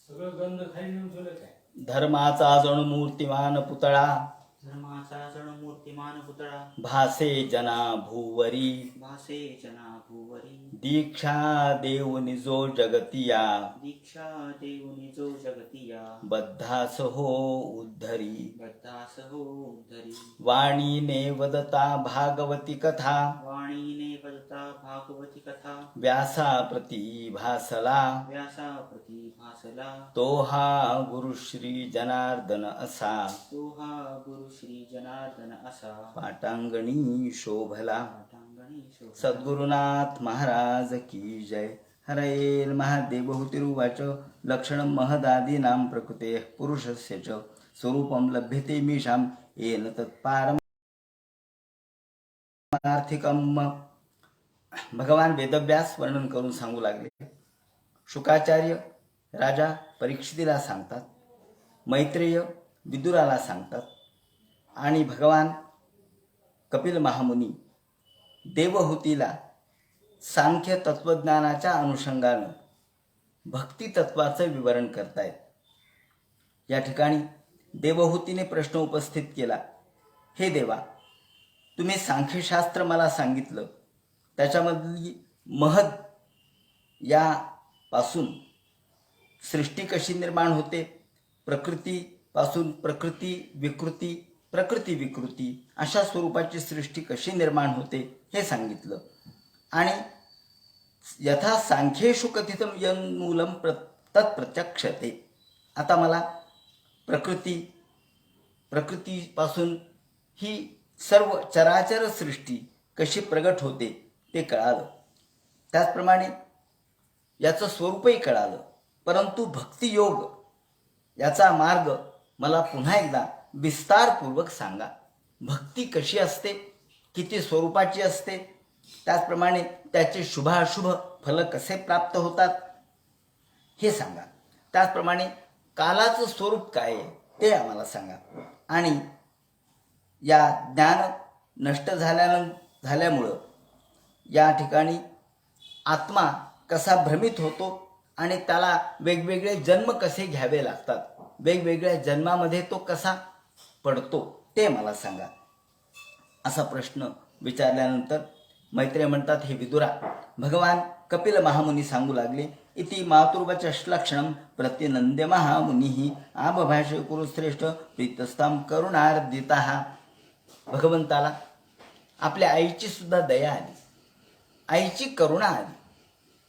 सगळं गंध खाली नेऊन ठेवलं काय? धर्माचा जणू मूर्तिमान पुतळा धर्माचा जण मूर्तिमान पुतळा भासे जना भूवरी भासे जना भूवरी दीक्षा देऊनि जो जगतिया दीक्षा देऊनि जो जगतिया बद्धास हो उद्धरी बद्धास हो उद्धरी वाणीने वदता भागवती कथा वाणीने वदता भागवती कथा व्यासा प्रती भासला व्यासा प्रती भासला तो हा गुरु श्री जनार्दन असा तो हा गुरु श्री जनार्दन असा पाटांगणी शोभला पाटांगणी शोभला. सद्गुरुनाथ महाराज की जय. हरये महादेवहुतिरुवाच लक्षणं महदादीनां प्रकृतेः पुरुषस्य च स्वरूपं लभ्यते मीशां येन तत्पारमार्थिकम्. भगवान वेदव्यास वर्णन करून सांगू लागले. शुकाचार्य राजा परीक्षितीला सांगतात, मैत्रेय विदुराला सांगतात आणि भगवान कपिल महामुनी देवहूतीला सांख्य तत्वज्ञानाच्या अनुषंगानं भक्ती तत्वाचं विवरण करतायत. या ठिकाणी देवहूतीने प्रश्न उपस्थित केला, हे देवा, तुम्ही सांख्यशास्त्र मला सांगितलं, त्याच्यामधली महद यापासून सृष्टी कशी निर्माण होते, प्रकृतीपासून प्रकृती विकृती, प्रकृती विकृती अशा स्वरूपाची सृष्टी कशी निर्माण होते हे सांगितलं. आणि यथा सांख्येषु कथितम यन्मूलम तत्प्रत्यक्षते. आता मला प्रकृतीपासून ही सर्व चराचर सृष्टी कशी प्रगट होते ते कळालं. त्याचप्रमाणे याचं स्वरूपही कळालं. परंतु भक्तियोग याचा मार्ग मला पुन्हा एकदा विस्तारपूर्वक सांगा. भक्ती कशी असते, किती स्वरूपाची असते, त्याचप्रमाणे त्याचे शुभाशुभ फल कसे प्राप्त होतात हे सांगा. त्याचप्रमाणे कालाचं स्वरूप काय आहे ते आम्हाला सांगा. आणि या ज्ञान नष्ट झाल्यामुळं या ठिकाणी आत्मा कसा भ्रमित होतो आणि त्याला वेगवेगळे जन्म कसे घ्यावे लागतात, वेगवेगळ्या जन्मामध्ये तो कसा पडतो ते मला सांगा. असा प्रश्न विचारल्यानंतर मैत्रेय म्हणतात, हे विदुरा, भगवान कपिल महामुनी सांगू लागले, इति मातुर्वचश्लक्षणं प्रतिनंद्य महामुनी आबभाषे कुरुश्रेष्ठ प्रीतस्ताम करुणार्दिता. भगवंताला आपल्या आईची सुद्धा दया आली, आईची करुणा आली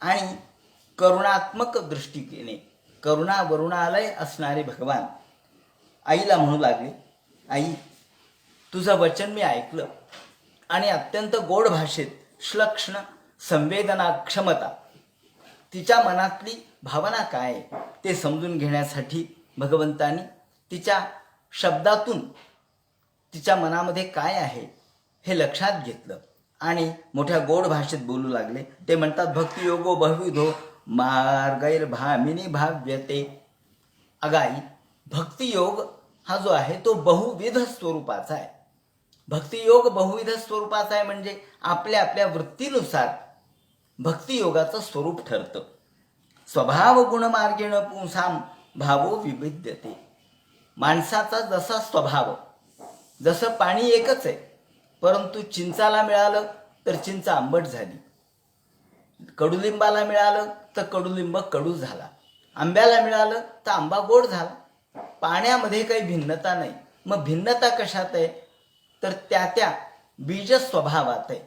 आणि करुणात्मक दृष्टीने करुणा वरुणालय असणारे भगवान आईला म्हणू लागले, आई, तुझं वचन मी ऐकलं आणि अत्यंत गोड भाषेत श्लक्षण संवेदना क्षमता, तिच्या मनातली भावना काय आहे ते समजून घेण्यासाठी भगवंतानी तिच्या शब्दातून तिच्या मनामध्ये काय आहे हे लक्षात घेतलं आणि मोठ्या गोड भाषेत बोलू लागले. ते म्हणतात, भक्तियोगो बहुविधो मार्गैर्भामिनी भाव्यते. अगाई, भक्तियोग हा जो आहे तो बहुविध स्वरूपाचा आहे. भक्तियोग बहुविध स्वरूपाचा आहे म्हणजे आपल्या आपल्या वृत्तीनुसार भक्तियोगाचं स्वरूप ठरतं. स्वभाव गुणमार्गेण पुंसाम भावो विभिद्यते. माणसाचा जसा स्वभाव, जसं पाणी एकच आहे, परंतु चिंचाला मिळालं तर चिंच आंबट झाली, कडुलिंबाला मिळालं तर कडुलिंब कडू झाला, आंब्याला मिळालं तर आंबा गोड झाला. पाण्यामध्ये काही भिन्नता नाही. मग भिन्नता कशात आहे तर त्या बीज स्वभावात आहे,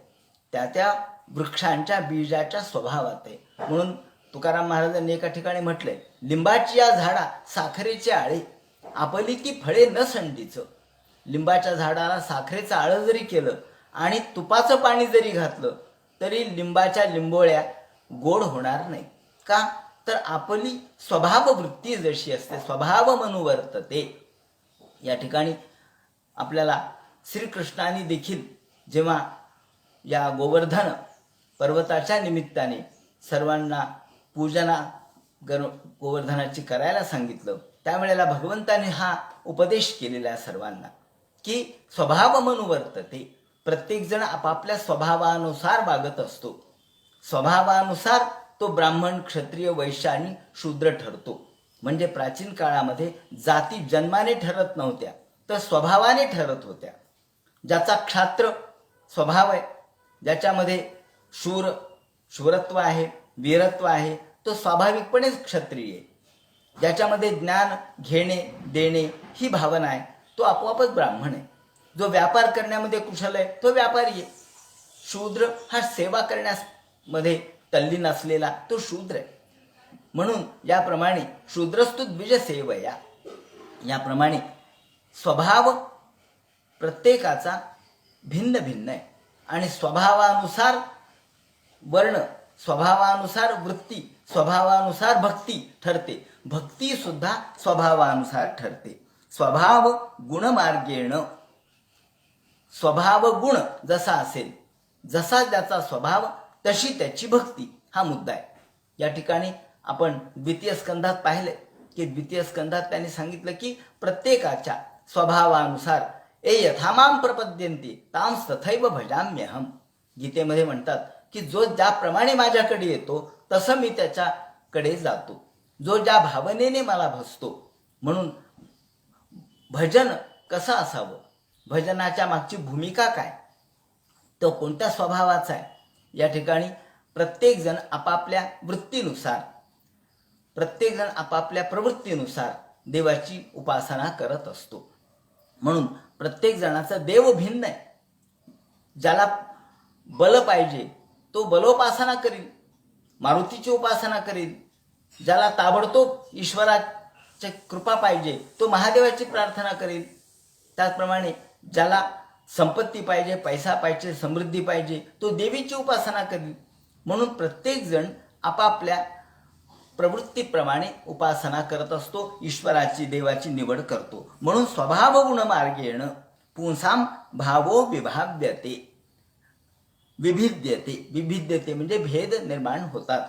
त्या वृक्षांच्या बीजाच्या स्वभावात आहे. म्हणून तुकाराम महाराजांनी एका ठिकाणी म्हटलंय, लिंबाची या झाडा साखरेचे आळे, आपली ती फळे न संडीचं. लिंबाच्या झाडाला साखरेचं आळं जरी केलं आणि तुपाचं पाणी जरी घातलं तरी लिंबाच्या लिंबोळ्या गोड होणार नाही. का तर आपली स्वभाव वृत्ती जशी असते, स्वभाव मनुवर्तते. या ठिकाणी आपल्याला श्रीकृष्णाने देखील जेव्हा या गोवर्धन पर्वताच्या निमित्ताने सर्वांना पूजना गोवर्धनाची करायला सांगितलं, त्यावेळेला भगवंताने हा उपदेश केलेला आहे सर्वांना की स्वभाव मनुवर्तते. प्रत्येक जण आपापल्या स्वभावानुसार वागत असतो. स्वभावानुसार तो ब्राह्मण, क्षत्रिय, वैश्य आणि शूद्र ठरतो. म्हणजे प्राचीन काळामध्ये जाती जन्माने ठरत नव्हत्या, तर स्वभावाने ठरत होत्या. ज्याचा क्षात्र स्वभाव आहे, ज्याच्यामध्ये शूरत्व आहे, वीरत्व आहे, तो स्वाभाविकपणेच क्षत्रिय आहे. ज्याच्यामध्ये ज्ञान घेणे देणे ही भावना आहे, तो आपोआपच ब्राह्मण आहे. जो व्यापार करण्यामध्ये कुशल आहे, तो व्यापारी आहे. शूद्र हा सेवा करण्यामध्ये तल्लीन असलेला तो शूद्र आहे. म्हणून याप्रमाणे शूद्रस्तु द्विज सेवया, याप्रमाणे स्वभाव प्रत्येकाचा भिन्न भिन्न आहे आणि स्वभावानुसार वर्ण, स्वभावानुसार वृत्ती, स्वभावानुसार भक्ती ठरते. भक्ती सुद्धा स्वभावानुसार ठरते. स्वभाव गुणमार्गेण, स्वभाव गुण जसा असेल, जसा त्याचा स्वभाव तशी त्याची भक्ती, हा मुद्दा आहे. या ठिकाणी आपण द्वितीय स्कंधात पाहिले की द्वितीय स्कंधात त्यांनी सांगितलं की प्रत्येकाच्या स्वभावानुसार ए यथा माम प्रपद्यन्ते तां तथैव भजाम्यहम. गीतेमध्ये म्हणतात की जो ज्याप्रमाणे माझ्याकडे येतो तसं मी त्याच्याकडे जातो, जो ज्या भावनेने मला भजतो. म्हणून भजन कसं असावं, भजनाच्या मागची भूमिका काय, तो कोणत्या स्वभावाचा आहे, या ठिकाणी प्रत्येकजण आपापल्या वृत्तीनुसार, प्रत्येकजण आपापल्या प्रवृत्तीनुसार देवाची उपासना करत असतो. म्हणून प्रत्येक जणाचा देव भिन्न आहे. ज्याला बल पाहिजे तो बलोपासना करील, मारुतीची उपासना करील. ज्याला ताबडतोब ईश्वराची कृपा पाहिजे तो महादेवाची प्रार्थना करेल. त्याचप्रमाणे ज्याला संपत्ती पाहिजे, पैसा पाहिजे, समृद्धी पाहिजे, तो देवीची उपासना करेल. म्हणून प्रत्येकजण आपापल्या प्रवृत्तीप्रमाणे उपासना करत असतो, ईश्वराची देवाची निवड करतो. म्हणून स्वभाव गुण मार्गेण पुंसाम भावो विभाव्यते, विभिद्यते. विभिद्यते म्हणजे भेद निर्माण होतात.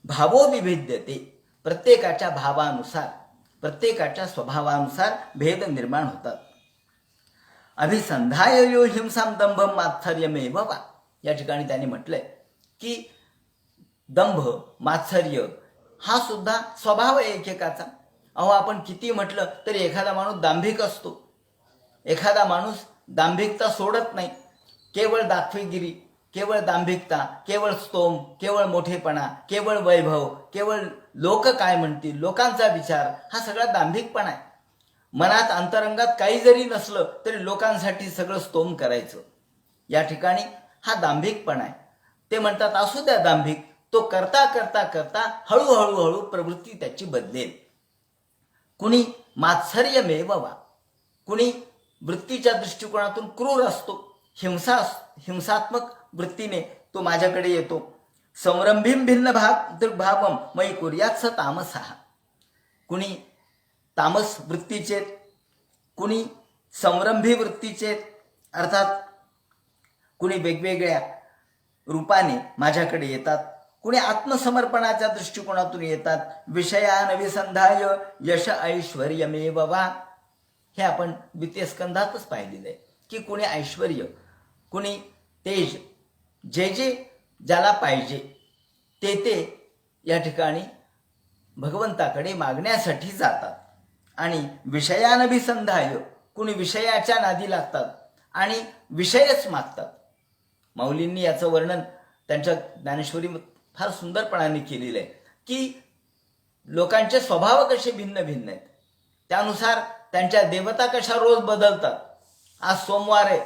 भावो विभिद्यते, प्रत्येकाच्या भावानुसार, प्रत्येकाच्या स्वभावानुसार भेद निर्माण होतात. अभिसंधाय यो हिंसाम दंभम मात्सर्यमेव वा. या ठिकाणी त्यांनी म्हटलंय की दंभ, मात्सर्य हा सुद्धा स्वभाव आहे एकेकाचा. अहो, आपण किती म्हटलं तरी एखादा माणूस दांभिक असतो, एखादा माणूस दांभिकता सोडत नाही. केवळ दाखवेगिरी, केवळ दांभिकता, केवळ स्तोम, केवळ मोठेपणा, केवळ वैभव, केवळ लोक काय म्हणतील, लोकांचा विचार, हा सगळा दांभिकपणा आहे. मनात अंतरंगात काही जरी नसलं तरी लोकांसाठी सगळं स्तोम करायचं, या ठिकाणी हा दांभिकपणा आहे. ते म्हणतात असू द्या दांभिक, तो करता करता करता हळूहळू प्रवृत्ती त्याची बदलेल. कुणी मात्सर्यमेव वा, कुणी वृत्तीच्या दृष्टिकोनातून क्रूर असतो, हिंसात्मक वृत्तीने तो माझ्याकडे येतो. संरंभीम भिन्न दृग्भावम मयी कुर्यात स तामसः. कुणी तामस वृत्तीचे, कुणी संरंभी वृत्तीचे, अर्थात कुणी वेगवेगळ्या रूपाने माझ्याकडे येतात. कुणी आत्मसमर्पणाच्या दृष्टिकोनातून येतात. विषयान विसंधाय यश ऐश्वर्यमेव वा. हे आपण द्वितीय स्कंधातच पाहिलेलं आहे की कुणी ऐश्वर्य, कुणी तेज, जे जे ज्याला पाहिजे ते या ठिकाणी भगवंताकडे मागण्यासाठी जातात. आणि विषयानभिसंधाय, कुणी विषयाच्या नादी लागतात आणि विषयच मागतात. माऊलींनी याचं वर्णन त्यांच्या ज्ञानेश्वरी फार सुंदरपणाने केलेलं आहे की लोकांचे स्वभाव कसे भिन्न भिन्न आहेत, त्यानुसार त्यांच्या देवता कशा रोज बदलतात. आज सोमवार आहे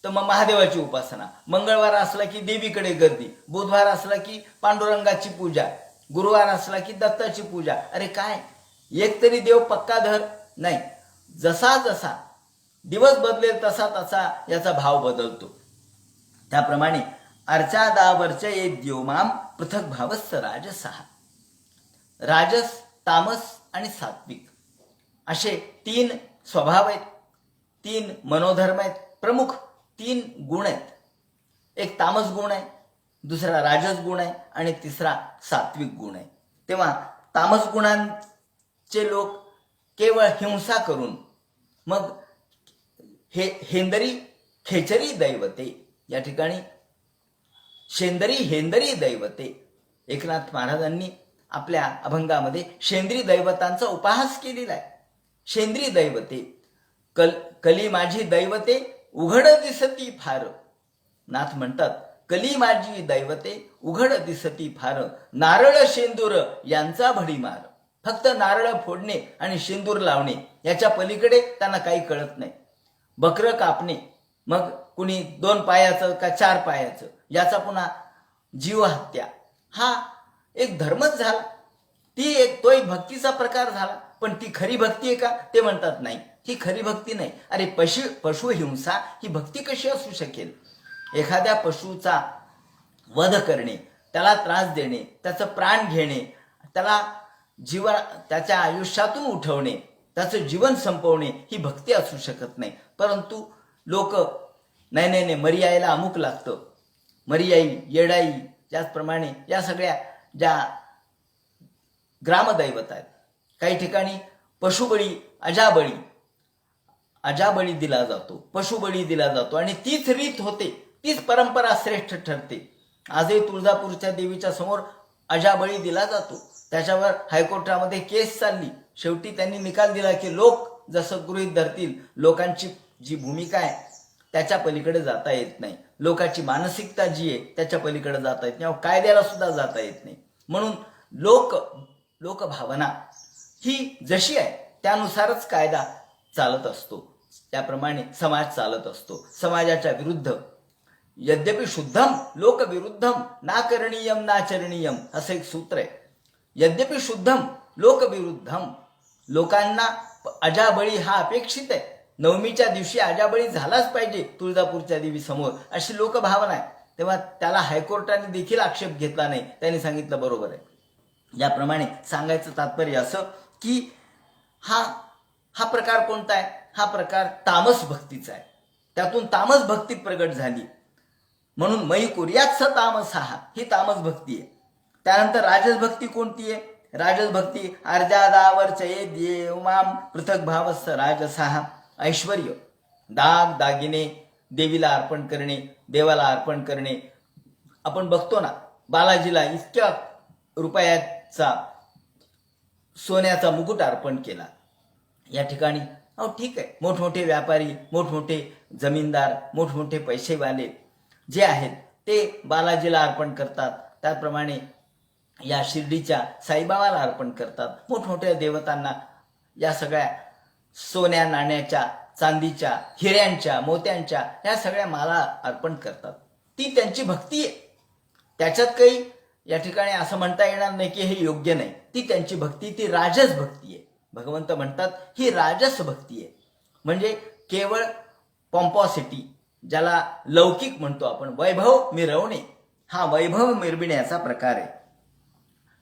तर मग महादेवाची उपासना, मंगळवार असला की देवीकडे गर्दी, बुधवार असला की पांडुरंगाची पूजा, गुरुवार असला की दत्ताची पूजा. अरे काय, एक तरी देव पक्का धर नाही. जसा जसा दिवस बदलेल तसा तसा याचा भाव बदलतो. त्याप्रमाणे अर्चादावर्च ये द्योमाम पृथक भावस्स राजसहा. राजस, तामस आणि सात्विक असे 3 स्वभाव आहेत, 3 मनोधर्म आहेत, प्रमुख 3 गुण आहेत. एक तामस गुण आहे, दुसरा राजस गुण आहे आणि तिसरा सात्विक गुण आहे. तेव्हा तामस गुणांचे लोक केवळ हिंसा करून मग हेंदरी खेचरी दैवते, या ठिकाणी शेंदरी हेंदरी दैवते. एकनाथ महाराजांनी आपल्या अभंगामध्ये शेंद्री दैवतांचा उपहास केलेला आहे. शेंद्री दैवते कली माझी दैवते उघड दिसती फार. नाथ म्हणतात कली माझी दैवते उघड दिसती फार, नारळ शेंदूर यांचा भडीमार. फक्त नारळ फोडणे आणि शेंदूर लावणे याच्या पलीकडे त्यांना काही कळत नाही. बकरं कापणे, मग कुणी 2 पायाचं का 4 पायाचं, याचा पुन्हा जीवहत्या, हा एक धर्मच झाला. तो एक भक्तीचा प्रकार झाला. पण ती खरी भक्ती आहे का? ते म्हणतात नाही, ही खरी भक्ती नाही. अरे पशुहिंसा ही भक्ती कशी असू शकेल? एखाद्या पशुचा वध करणे, त्याला त्रास देणे, त्याचं प्राण घेणे, त्याच्या आयुष्यातून उठवणे, त्याचं जीवन संपवणे ही भक्ती असू शकत नाही. परंतु लोक नाही मरी आईला अमुक लागतं, मरी आई, येडाई, त्याचप्रमाणे या सगळ्या ज्या ग्रामदैवत आहेत, काही ठिकाणी पशुबळी, अजाबळी दिला जातो, पशुबळी दिला जातो आणि तीच रीत होते, तीच परंपरा श्रेष्ठ ठरते. आजही तुळजापूरच्या देवीच्या समोर अजाबळी दिला जातो. त्याच्यावर हायकोर्टामध्ये केस चालली. शेवटी त्यांनी निकाल दिला की लोक जसं गृहीत धरतील, लोकांची जी भूमिका आहे त्याच्या पलीकडे जाता येत नाही, लोकांची मानसिकता जी आहे त्याच्या पलीकडे जाता येत नाही, कायद्याला सुद्धा जाता येत नाही. म्हणून लोकभावना ही जशी आहे त्यानुसारच कायदा चालत असतो, त्याप्रमाणे समाज चालत असतो. समाजाच्या विरुद्ध यद्यपि शुद्धम लोकविरुद्धम ना करणीयम ना चरणीयम असं एक सूत्र आहे. यद्यपि शुद्धम लोकविरुद्धम, लोकांना अजाबळी हा अपेक्षित आहे. नवमीच्या दिवशी अजाबळी झालाच पाहिजे तुळजापूरच्या देवी समोर, अशी लोकभावना आहे. तेव्हा त्याला हायकोर्टाने देखील आक्षेप घेतला नाही, त्यांनी सांगितलं बरोबर आहे. याप्रमाणे सांगायचं तात्पर्य असं की हा प्रकार कोणता आहे? हा प्रकार तामस भक्तीचा आहे. त्यातून तामस भक्ती प्रगट झाली, म्हणून मयी कुर्यात स तामसहा ही तामस भक्ती आहे. त्यानंतर राजस भक्ती कोणती आहे? राजस भक्ती अर्जादावरचये देवमाम पृथक भावस्ස राजसहा. ऐश्वर्य, दागिने देवीला अर्पण करणे, देवाला अर्पण करणे. आपण बघतो ना, बालाजीला इतक्या रुपयाचा सोन्याचा मुकुट अर्पण केला. या ठिकाणी ठीक आहे, मोठमोठे व्यापारी, मोठमोठे जमीनदार, मोठमोठे पैसेवाले जे आहेत ते बालाजीला अर्पण करतात. त्याचप्रमाणे या शिर्डीच्या साईबाबाला अर्पण करतात. मोठमोठ्या देवतांना या सगळ्या सोन्या नाण्याच्या, चांदीच्या, हिऱ्यांच्या, मोत्यांच्या या सगळ्या माला अर्पण करतात. ती त्यांची भक्ती आहे. त्याच्यात काही या ठिकाणी असं म्हणता येणार नाही की हे योग्य नाही. ती त्यांची भक्ती, ती राजस भक्ती आहे. भगवंत म्हणतात ही राजस भक्ती आहे. म्हणजे केवळ पॉम्पॉसिटी, ज्याला लौकिक म्हणतो आपण, वैभव मिरवणे, हा वैभव मिरविण्याचा प्रकार आहे.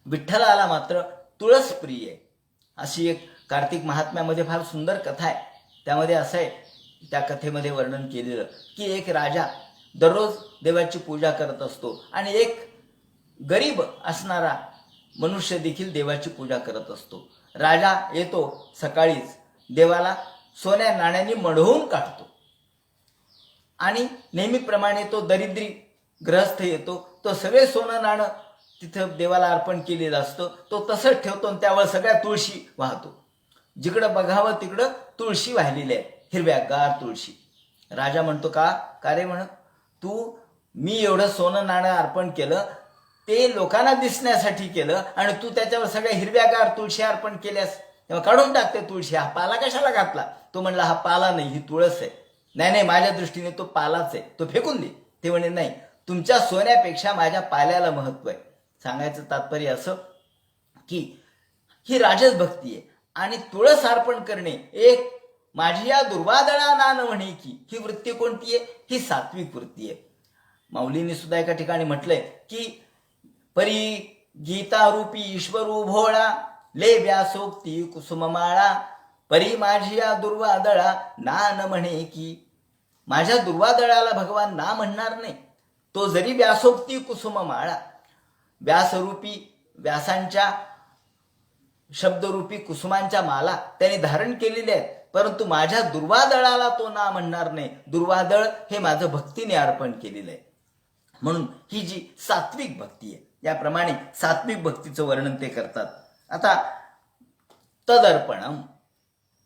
विठ्ठलाला मात्र तुळस प्रिय आहे. अशी एक कार्तिक महात्म्यामध्ये फार सुंदर कथा आहे. त्यामध्ये असं आहे, त्या कथेमध्ये वर्णन केलेलं की एक राजा दररोज देवाची पूजा करत असतो आणि एक गरीब असणारा मनुष्य देखील देवाची पूजा करत असतो. राजा येतो सकाळीच, देवाला सोन्या नाण्यांनी मढवून काढतो आणि नेहमीप्रमाणे तो दरिद्री ग्रहस्थ येतो, तो सगळे सोनं नाणं तिथं देवाला अर्पण केलेलं असतं, तो तसंच ठेवतो आणि त्यावर सगळ्या तुळशी वाहतो. जिकडं बघावं तिकडं तुळशी वाहिलेली आहे, हिरव्यागार तुळशी. राजा म्हणतो का रे म्हण, मी एवढं सोनं नाणं अर्पण केलं, ते लोकांना दिसण्यासाठी केलं आणि तू त्याच्यावर सगळ्या हिरव्यागार तुळशी अर्पण केल्यास, तेव्हा काढून टाकते तुळशी. हा पाला कशाला घातला? तो म्हणला हा पाला नाही, ही तुळस आहे. नाही माझ्या दृष्टीने तो पालाच आहे, तो फेकून दे. ते म्हणे नाही, तुमच्या सोन्यापेक्षा माझ्या पाल्याला महत्व आहे. सांगायचं तात्पर्य असं की ही राजस भक्ती आहे. आणि तुळस अर्पण करणे एक माझी या दुर्वादळा नान म्हणे की, ही वृत्ती कोणती आहे? ही सात्विक वृत्ती आहे. माऊलींनी सुद्धा एका ठिकाणी म्हटलंय की परी गीता रूपी ईश्वरू भोळा, ले व्यासोक्ती कुसुममाळा, परी माझी या दुर्वादळा नान म्हणे की. माझ्या दुर्वादळाला भगवान ना म्हणणार नाही. तो जरी व्यासोक्ती कुसुममाळा, व्यासरूपी, व्यासांच्या शब्दरूपी कुसुमांच्या माला त्याने धारण केलेल्या आहेत, परंतु माझ्या दुर्वादळाला तो ना म्हणणार नाही. दुर्वादळ हे माझं भक्तीने अर्पण केलेलं आहे. म्हणून ही जी सात्विक भक्ती आहे याप्रमाणे सात्विक भक्तीचं वर्णन ते करतात. आता तदर्पणम,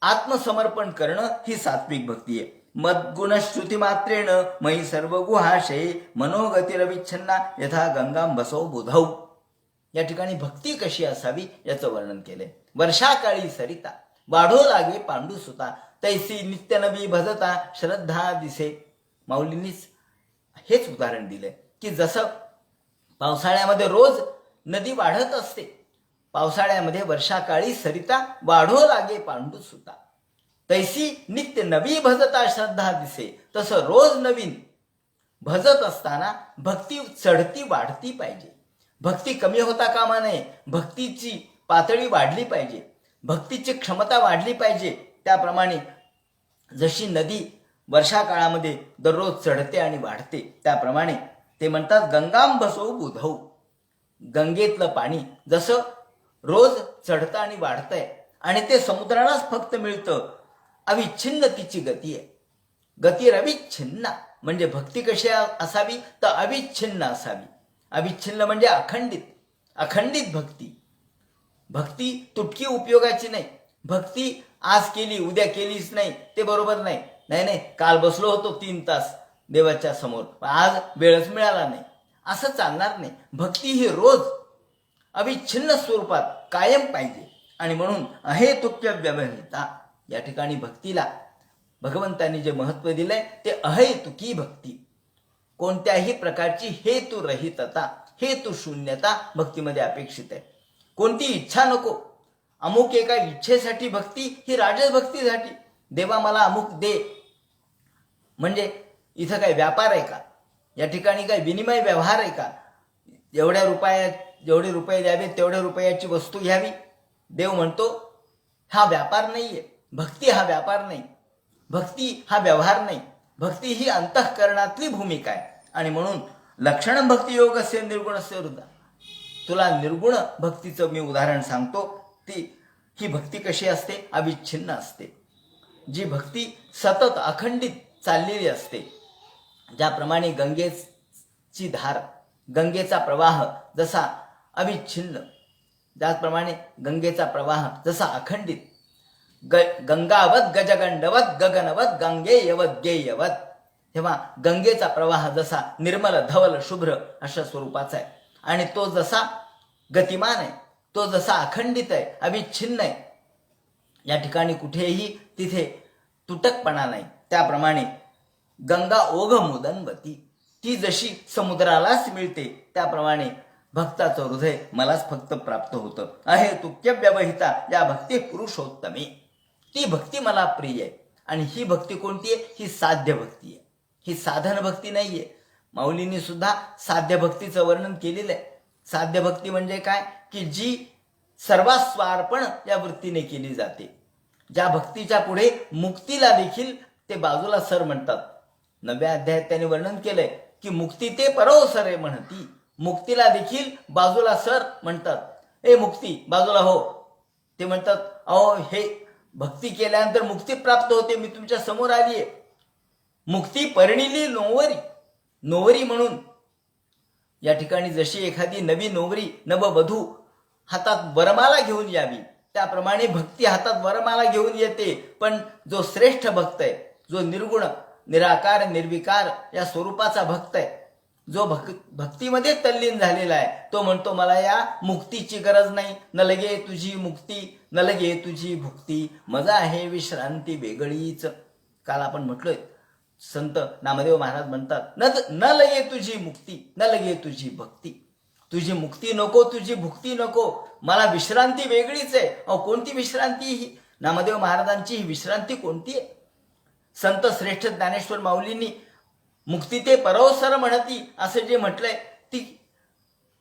आत्मसमर्पण करणं ही सात्विक भक्ती आहे. मद्गुणश्रुती मात्रेण मयी सर्व गुहाशये मनोगतिरविच्छिन्ना यथा गंगां बसव बुधौ. या ठिकाणी भक्ती कशी असावी याचं वर्णन केलंय. वर्षाकाळी सरिता वाढो लागे पांडू सुता तैसी नित्य नवी भजता श्रद्धा दिसे. माऊलींनीच हेच उदाहरण दिलंय की जसं पावसाळ्यामध्ये रोज नदी वाढत असते, पावसाळ्यामध्ये वर्षाकाळी सरिता वाढो लागे पांडू सुता तैसी नित्य नवी भजता श्रद्धा दिसे. तसं रोज नवीन भजत असताना भक्ती चढती वाढती पाहिजे, भक्ती कमी होता कामा नये, भक्तीची पातळी वाढली पाहिजे, भक्तीची क्षमता वाढली पाहिजे. त्याप्रमाणे जशी नदी वर्षाकाळामध्ये दररोज चढते आणि वाढते त्याप्रमाणे ते म्हणतात गंगां बसो बुधौ. गंगेतलं पाणी जसं रोज चढतं आणि वाढतंय आणि ते समुद्रालाच फक्त मिळतं, अविच्छिन्न तिची गती आहे. गती अविच्छिन्ना म्हणजे भक्ती कशी असावी तर अविच्छिन्न असावी. अविच्छिन्न म्हणजे अखंडित, अखंडित भक्ती. भक्ती तुटकी उपयोगाची नाही. भक्ती आज केली उद्या केलीच नाही ते बरोबर नाही. नाही नाही काल बसलो होतो 3 तास देवाच्या समोर, आज वेळच मिळाला नाही, असं चालणार नाही. भक्ती ही रोज अविच्छिन्न स्वरूपात कायम पाहिजे. आणि म्हणून अहेतुक्य व्यवहिता, या ठिकाणी भक्तीला भगवंतांनी जे महत्व दिलंय ते अहेतुकी भक्ती. कोणत्याही प्रकारची हेतुरहितता, हेतू शून्यता भक्तीमध्ये अपेक्षित आहे. कोणती इच्छा नको. अमुक एका इच्छेसाठी भक्ती ही राजस भक्तीसाठी. देवा मला अमुक दे म्हणजे इथं काय व्यापार आहे का? या ठिकाणी काय विनिमय व्यवहार आहे का? जेवढे रुपये द्यावे तेवढ्या रुपयाची वस्तू घ्यावी. देव म्हणतो हा व्यापार नाहीये. भक्ती हा व्यापार नाही, भक्ती हा व्यवहार नाही. भक्ती ही अंतःकरणातली भूमिका आहे. आणि म्हणून लक्षणं भक्ती योग असे निर्गुणस्य हृदा. तुला निर्गुण भक्तीचं मी उदाहरण सांगतो. ही भक्ती कशी असते? अविच्छिन्न असते. जी भक्ती सतत अखंडित चाललेली असते. ज्याप्रमाणे गंगेची धार, गंगेचा प्रवाह जसा अविच्छिन्न, त्याचप्रमाणे गंगेचा प्रवाह जसा अखंडित, गंगावत गजगंडवत गगनवत गंगेयवत गेयवत. तेव्हा गंगेचा प्रवाह जसा निर्मल धवल शुभ्र अशा स्वरूपाचा आहे आणि तो जसा गतिमान आहे, तो जसा अखंडित आहे, अविच्छिन्न आहे. या ठिकाणी कुठेही तिथे तुटकपणा नाही. त्याप्रमाणे गंगा ओघ मुदनवती, ती जशी समुद्रालाच मिळते त्याप्रमाणे भक्ताचं हृदय मलाच फक्त प्राप्त होतं. अहेतुक्य व्यवहिता या भक्ती पुरुषोत्तमी, ती भक्ती मला प्रिय आहे. आणि ही भक्ती कोणती आहे? ही साध्य भक्ती आहे, ही साधन भक्ती नाहीये. माऊलींनी सुद्धा साध्य भक्तीचं वर्णन केलेलं आहे. साध्य भक्ती म्हणजे काय? की जी सर्वास्वार्पण या वृत्तीने केली जाते. ज्या भक्तीच्या पुढे मुक्तीला देखील ते बाजूला सर म्हणतात. 9व्या अध्यायात त्यांनी वर्णन केलंय की मुक्ती ते परोसरे म्हणती. मुक्तीला देखील बाजूला सर म्हणतात. ए मुक्ती बाजूला हो. ते म्हणतात अहो हे भक्ती केल्यानंतर मुक्ती प्राप्त होते, मी तुमच्या समोर आली आहे. मुक्ती परिणिली नोवरी, नोवरी म्हणून या ठिकाणी जशी एखादी नवी नोवरी नववधू हातात वरमाला घेऊन यावी त्याप्रमाणे भक्ती हातात वरमाला घेऊन येते. पण जो श्रेष्ठ भक्त आहे, जो निर्गुण निराकार निर्विकार या स्वरूपाचा भक्त आहे, जो भक्तीमध्ये तल्लीन झालेला आहे, तो म्हणतो मला या मुक्तीची गरज नाही. न लगे तुझी मुक्ती न लगे तुझी भुक्ती, मजा आहे विश्रांती वेगळीच. काल आपण म्हटलोय, संत नामदेव महाराज म्हणतात न लगे तुझी मुक्ती न लगे तुझी भक्ती. तुझी मुक्ती नको, तुझी भुक्ती नको, मला विश्रांती वेगळीच आहे. अहो कोणती विश्रांती ही? नामदेव महाराजांची ही विश्रांती कोणती आहे? संत श्रेष्ठ ज्ञानेश्वर माऊलींनी मुक्ती ते परोसर म्हणती असं जे म्हटलंय ती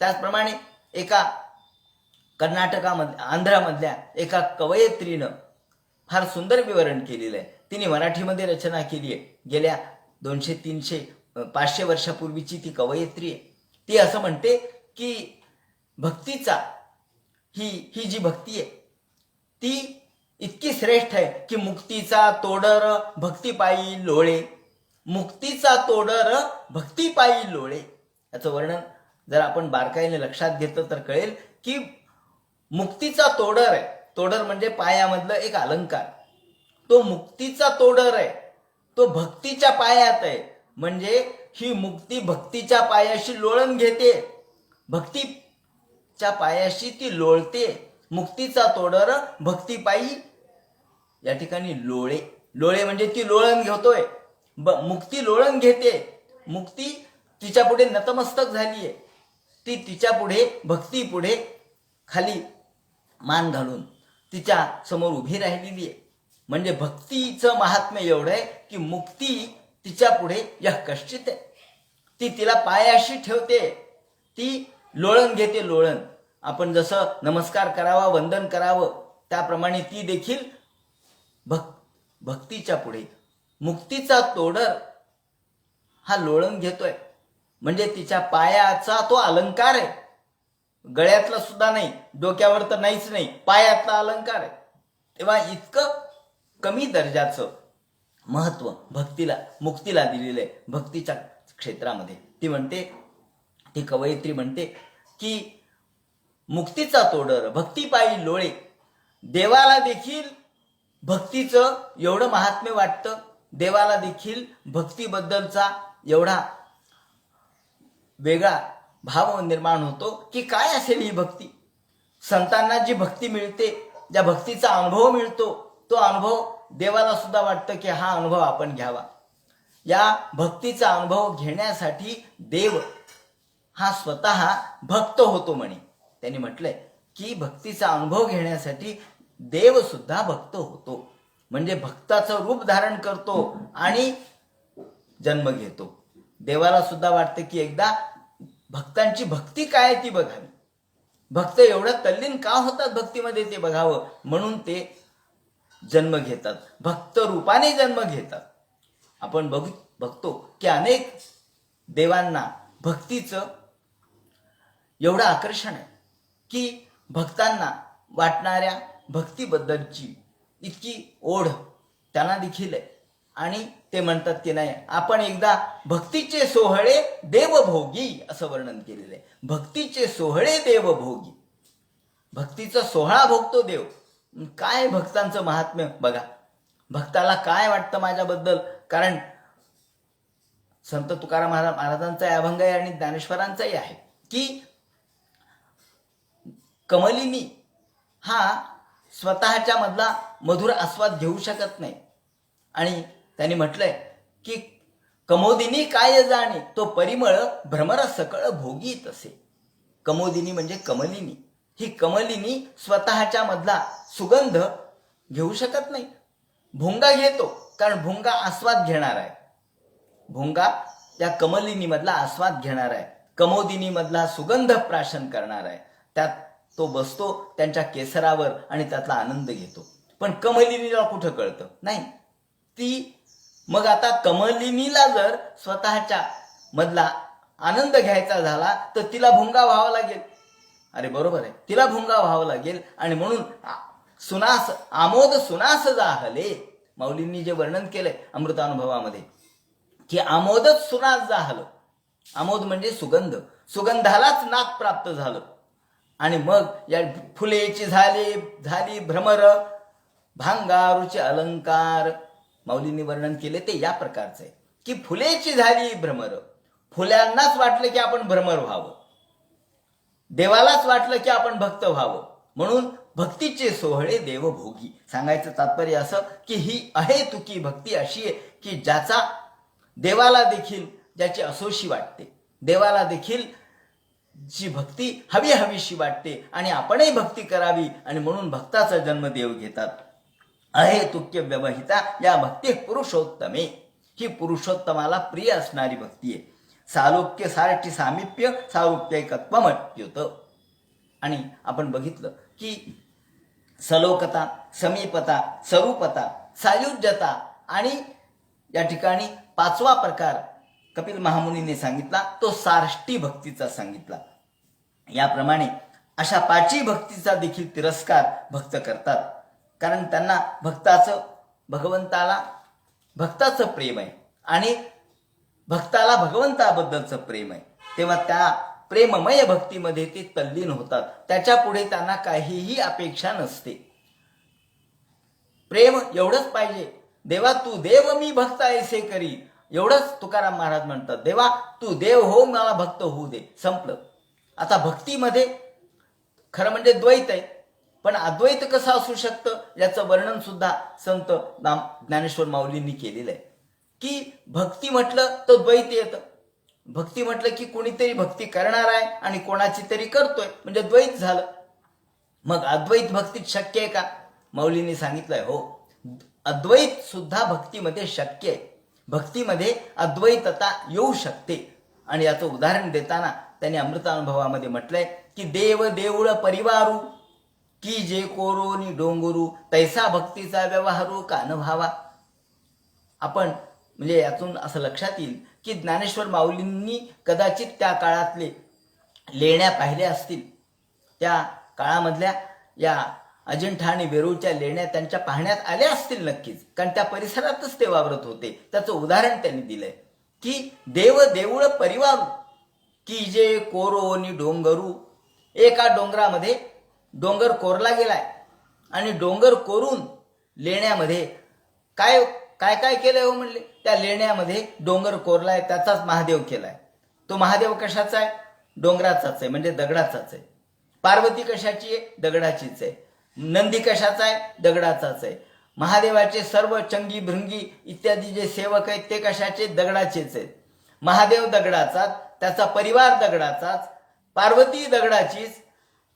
त्याचप्रमाणे एका कर्नाटकामध्ये आंध्रामधल्या एका कवयित्रीनं फार सुंदर विवरण केलेलं आहे. तिने मराठीमध्ये रचना केली आहे. गेल्या 200, 300, 500 वर्षापूर्वीची ती कवयित्री आहे. ती असं म्हणते की भक्तीचा ही जी भक्ती आहे ती इतकी श्रेष्ठ आहे की मुक्तीचा तोडर भक्तिपायी लोळे, मुक्तीचा तोडर भक्तिपायी लोळे. याचं वर्णन जर आपण बारकाईने लक्षात घेतलं तर कळेल की मुक्तीचा तोडर आहे. तोडर म्हणजे पायामधलं एक अलंकार. तो मुक्तीचा तोडर आहे, तो भक्तीच्या पायात आहे. म्हणजे ही मुक्ती भक्तीच्या पायाशी लोळण घेते, भक्तीच्या पायाशी ती लोळते. मुक्तीचा तोडर भक्तिपायी या ठिकाणी लोळे. लोळे म्हणजे ती लोळण घेतोय, मुक्ती लोळण घेते. मुक्ती तिच्या पुढे नतमस्तक झालीये. ती तिच्या पुढे, भक्ती पुढे खाली मान घालून तिच्या समोर उभी राहिलेली आहे. म्हणजे भक्तीचं महात्म्य एवढं आहे की मुक्ती तिच्या पुढे या कष्टित आहे. ती तिला पायाशी ठेवते, ती लोळण घेते. लोळण आपण जसं नमस्कार करावा, वंदन करावं, त्याप्रमाणे ती देखील भक्तीच्या पुढे मुक्तीचा तोडर हा लोळण घेतोय. म्हणजे तिच्या पायाचा तो अलंकार आहे. गळ्यातला सुद्धा नाही, डोक्यावर तर नाहीच नाही, पायातला अलंकार आहे. तेव्हा इतकं कमी दर्जाचं महत्व भक्तीला, मुक्तीला दिलेलं आहे भक्तीच्या क्षेत्रामध्ये. ती म्हणते, ती कवयित्री म्हणते की मुक्तीचा तोडर भक्तिपायी लोळे. देवाला देखील भक्तीचं एवढं महात्म्य वाटतं, देवाला देखील भक्तीबद्दलचा एवढा वेगळा भाव निर्माण होतो की काय असेल ही भक्ती. संतांना जी भक्ती मिळते, ज्या भक्तीचा अनुभव मिळतो, तो अनुभव देवाला सुद्धा वाटतं की हा अनुभव आपण घ्यावा. या भक्तीचा अनुभव घेण्यासाठी देव हा स्वतः भक्त होतो म्हणे. त्यांनी म्हटलंय की भक्तीचा अनुभव घेण्यासाठी देव सुद्धा भक्त होतो. म्हणजे भक्ताचं रूप धारण करतो आणि जन्म घेतो. देवाला सुद्धा वाटतं की एकदा भक्तांची भक्ती काय ती बघावी. भक्त एवढं तल्लीन का होतात भक्तीमध्ये ते बघावं, म्हणून ते जन्म घेतात, भक्त रूपाने जन्म घेतात. आपण बघतो की अनेक देवांना भक्तीचं एवढं आकर्षण आहे की भक्तांना वाटणाऱ्या भक्तीबद्दलची इतकी ओढ त्यांना देखील आहे. आणि ते म्हणतात की नाही, आपण एकदा भक्तीचे सोहळे देवभोगी असं वर्णन केलेलं आहे. भक्तीचे सोहळे देवभोगी, भक्तीचा सोहळा भोगतो देव. काय भक्तांचं महात्म्य बघा. भक्ताला काय वाटतं माझ्याबद्दल. कारण संत तुकाराम महाराजांचा अभंग आहे आणि ज्ञानेश्वरांचाही आहे की कमलिनी हा स्वतःच्या मधला मधुर आस्वाद घेऊ शकत नाही. आणि त्यांनी म्हटलंय की कमोदिनी काय जाणे, तो परिमळ भ्रमर सकळ भोगी तसे. कमोदिनी म्हणजे कमलिनी. ही कमलिनी स्वतःच्या मधला सुगंध घेऊ शकत नाही. भुंगा घेतो, कारण भुंगा आस्वाद घेणार आहे. भुंगा या कमलिनी मधला आस्वाद घेणार आहे, कमोदिनी मधला सुगंध प्राशन करणार आहे. त्यात तो बसतो त्यांच्या केसरावर आणि त्यातला आनंद घेतो. पण कमलिनीला कुठं कळतं नाही. ती मग आता कमलिनीला जर स्वतःच्या मधला आनंद घ्यायचा झाला तर तिला भुंगा व्हावा लागेल. अरे बरोबर आहे, तिला भुंगा व्हावं लागेल. आणि म्हणून सुनास आमोद सुनास जाहले, माऊलींनी जे वर्णन केलंय अमृतानुभवामध्ये की आमोदच सुनास जाहलं. आमोद म्हणजे सुगंध, सुगंधालाच नाक प्राप्त झालं. आणि मग या फुलेची झाली भ्रमर, भांगारूचे अलंकार. माऊलींनी वर्णन केले ते या प्रकारचं आहे की फुलेची झाली भ्रमर. फुल्यांनाच वाटलं की आपण भ्रमर व्हावं, देवालाच वाटलं की आपण भक्त व्हावं. म्हणून भक्तीचे सोहळे देवभोगी. सांगायचं तात्पर्य असं की ही अहेतुकी भक्ती अशी आहे की ज्याचा देवाला देखील, ज्याची असोशी वाटते, देवाला देखील जी भक्ती हवीशी वाटते आणि आपणही भक्ती करावी. आणि म्हणून भक्ताचा जन्म देव घेतात. अहेतुक्य व्यवहिता या भक्ती पुरुषोत्तमे. ही पुरुषोत्तमाला प्रिय असणारी भक्ती आहे. सालोक्य सारथी सामिप्य सारूप्यकत्वमट्युत. आणि आपण बघितलं की सलोकता, समीपता, स्वरूपता, सायुज्यता आणि या ठिकाणी पाचवा प्रकार कपिल महामुनीने सांगितला तो सार्ष्टी भक्तीचा सांगितला. याप्रमाणे अशा पाचही भक्तीचा देखील तिरस्कार भक्त करतात. कारण त्यांना भगवंताला भक्ताचं प्रेम आहे आणि भक्ताला भगवंताबद्दलचं प्रेम आहे. तेव्हा त्या प्रेममय भक्तीमध्ये ते तल्लीन होतात. त्याच्या पुढे त्यांना काहीही अपेक्षा नसते. प्रेम एवढंच पाहिजे. देवा तू देव मी भक्त ऐसे करी, एवढंच तुकाराम महाराज म्हणतात. देवा तू देव हो, मला भक्त होऊ दे. संपलं. आता भक्तीमध्ये खरं म्हणजे द्वैत आहे, पण अद्वैत कसं असू शकतं याचं वर्णन सुद्धा संत ज्ञानेश्वर माऊलींनी केलेलं आहे. की भक्ती म्हटलं तर द्वैत येतं. भक्ती म्हटलं की कोणीतरी भक्ती करणार आहे आणि कोणाची तरी करतोय, म्हणजे द्वैत झालं. मग अद्वैत भक्तीत शक्य आहे का? माऊलींनी सांगितलंय हो, अद्वैत सुद्धा भक्तीमध्ये शक्य आहे. भक्तीमध्ये अद्वैतता येऊ शकते. आणि याचं उदाहरण देताना त्यांनी अमृतानुभवामध्ये म्हटलंय की देव देऊळ परिवारू की जे कोरोनी डोंगरू, तैसा भक्तीचा व्यवहारू कान व्हावा. आपण म्हणजे यातून असं लक्षात येईल की ज्ञानेश्वर माऊलींनी कदाचित त्या काळातले लेण्या पाहिल्या असतील. त्या काळामधल्या या अजिंठा आणि वेरूळच्या लेण्या त्यांच्या पाहण्यात आल्या असतील नक्कीच, कारण त्या परिसरातच ते वावरत होते. त्याचं उदाहरण त्यांनी दिलंय की देव देऊळ परिवारू की जे कोरोनी डोंगरू. एका डोंगरामध्ये डोंगर कोरला गेलाय आणि डोंगर कोरून लेण्यामध्ये काय काय काय केलंय हो म्हणले. त्या लेण्यामध्ये डोंगर कोरलाय, त्याचाच महादेव केलाय. तो महादेव कशाचा आहे? डोंगराचाच आहे, म्हणजे दगडाचाच आहे. पार्वती कशाची आहे? दगडाचीच आहे. नंदी कशाचा आहे? दगडाचाच आहे. महादेवाचे सर्व चंगी भृंगी इत्यादी जे सेवक आहेत ते कशाचे? दगडाचेच आहेत. महादेव दगडाचाच, त्याचा परिवार दगडाचाच, पार्वती दगडाचीच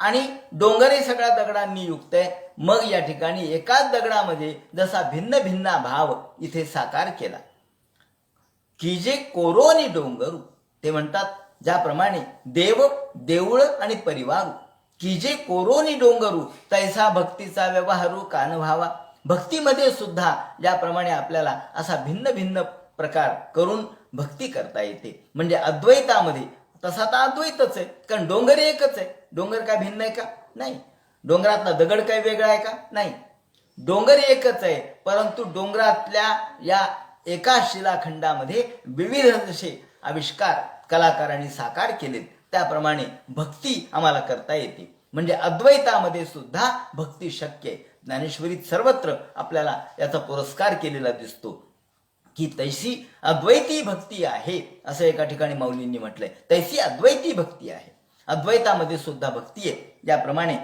आणि डोंगरही सगळ्या दगडांनी युक्त आहे. मग या ठिकाणी एकाच दगडामध्ये जसा भिन्न भिन्न भाव इथे साकार केला. की जे कोरोनी डोंगरू, ते म्हणतात ज्याप्रमाणे देव देऊळ आणि परिवारू की जे कोरोनी डोंगरू, तैसा भक्तीचा व्यवहारू कान व्हावा. भक्तीमध्ये सुद्धा ज्याप्रमाणे आपल्याला असा भिन्न भिन्न प्रकार करून भक्ती करता येते. म्हणजे अद्वैतामध्ये तसा तर अद्वैतच आहे, कारण डोंगर एकच आहे. डोंगर काय भिन्न आहे का? नाही. डोंगरातला दगड काय वेगळा आहे का? नाही. डोंगर एकच आहे, परंतु डोंगरातल्या या एका शिलाखंडामध्ये विविध असे आविष्कार कलाकारांनी साकार केलेत. त्याप्रमाणे भक्ती आम्हाला करता येते. म्हणजे अद्वैतामध्ये सुद्धा भक्ती शक्य आहे. ज्ञानेश्वरीत सर्वत्र आपल्याला याचा पुरस्कार केलेला दिसतो की तैसी अद्वैती भक्ती आहे, असं एका ठिकाणी माऊलींनी म्हटलंय. तैसी अद्वैती भक्ती आहे. अद्वैतामध्ये सुद्धा भक्ती आहे. ज्याप्रमाणे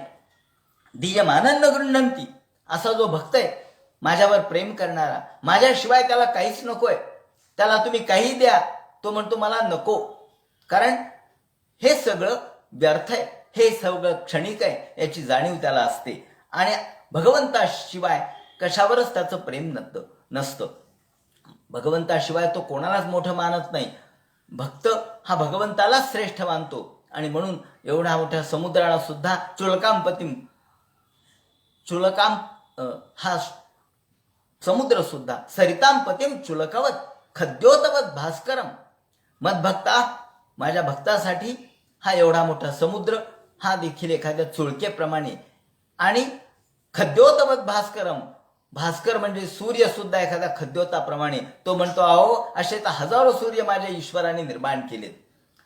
दीयमानन गृह्णंती, असा जो भक्त आहे माझ्यावर प्रेम करणारा, माझ्याशिवाय त्याला काहीच नकोय, त्याला तुम्ही काही द्या, तो म्हणतो मला नको, कारण हे सगळं व्यर्थ आहे, हे सगळं क्षणिक आहे, याची जाणीव त्याला असते. आणि भगवंताशिवाय कशावरच त्याचं प्रेम नसतं. भगवंताशिवाय तो कोणालाच मोठं मानत नाही. भक्त हा भगवंतालाच श्रेष्ठ मानतो. आणि म्हणून एवढ्या मोठ्या समुद्राला सुद्धा चुलकाम हा समुद्र सुद्धा सरिताम पतिम चुलकवत खद्योतवत भास्करम. मदभक्ता, माझ्या भक्तासाठी हा एवढा मोठा समुद्र हा देखील एखाद्या चुळकेप्रमाणे, आणि खद्योतवत भास्करम, भास्कर म्हणजे सूर्य सुद्धा एखाद्या खद्योताप्रमाणे. तो म्हणतो अहो असे तर हजारो सूर्य माझ्या ईश्वराने निर्माण केलेत.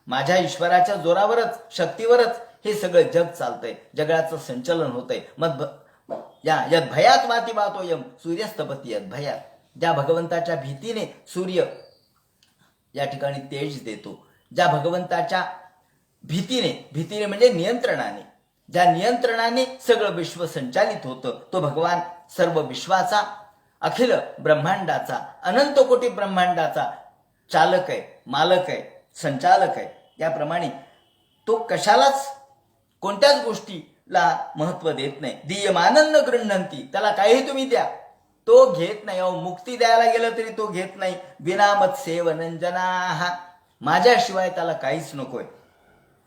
माझ्या ईश्वराच्या जोरावरच शक्तीवरच हे सगळं जग चालतंय, जगाचं संचलन होतंय. मग यद भयात वाती वातोयम सूर्यस्तपती यद भयात. ज्या भगवंताच्या भीतीने सूर्य या ठिकाणी तेज देतो, ज्या भगवंताच्या भीतीने म्हणजे नियंत्रणाने, ज्या नियंत्रणाने सगळं विश्व संचालित होतं, तो भगवान सर्व विश्वाचा, अखिल ब्रह्मांडाचा, अनंत कोटी ब्रह्मांडाचा चालक आहे, मालक आहे, संचालक आहे. त्याप्रमाणे तो कशालाच कोणत्याच गोष्टीला महत्व देत नाही. दीयमानन गृह्णंती, त्याला काही तुम्ही द्या, तो घेत नाही. अहो मुक्ती द्यायला गेलं तरी तो घेत नाही. विनामत सेवनंजना, माझ्याशिवाय त्याला काहीच नकोय.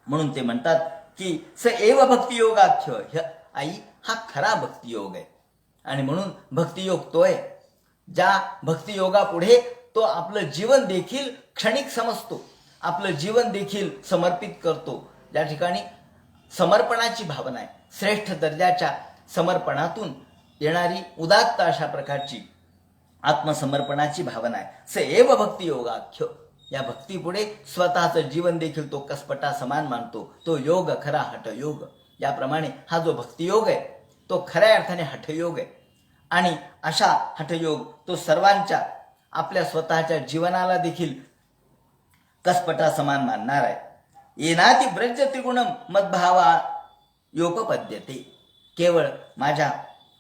म्हणून ते म्हणतात की स एव भक्तियोगाख्य, आई हा खरा भक्तियोग आहे. आणि म्हणून भक्तियोग तो आहे ज्या भक्तियोगापुढे तो आपलं जीवन देखील क्षणिक समजतो, आपलं जीवन देखील समर्पित करतो. ज्या ठिकाणी समर्पणाची भावना आहे, श्रेष्ठ दर्जाच्या समर्पणातून येणारी उदात्त अशा प्रकारची आत्मसमर्पणाची भावना आहे. स एव भक्तियोगाख्य, या भक्तीपुढे स्वतःचं जीवन देखील तो कसपटा समान मानतो. तो योग खरा हठयोग. याप्रमाणे हा जो भक्तियोग आहे तो खऱ्या अर्थाने हठयोग आहे. आणि अशा हठयोग तो सर्वांच्या आपल्या स्वतःच्या जीवनाला देखील कसपटा समान मानणार आहे. येनाती ब्रज त्रिगुणम मद्भावा योपपद्यते. केवळ माझ्या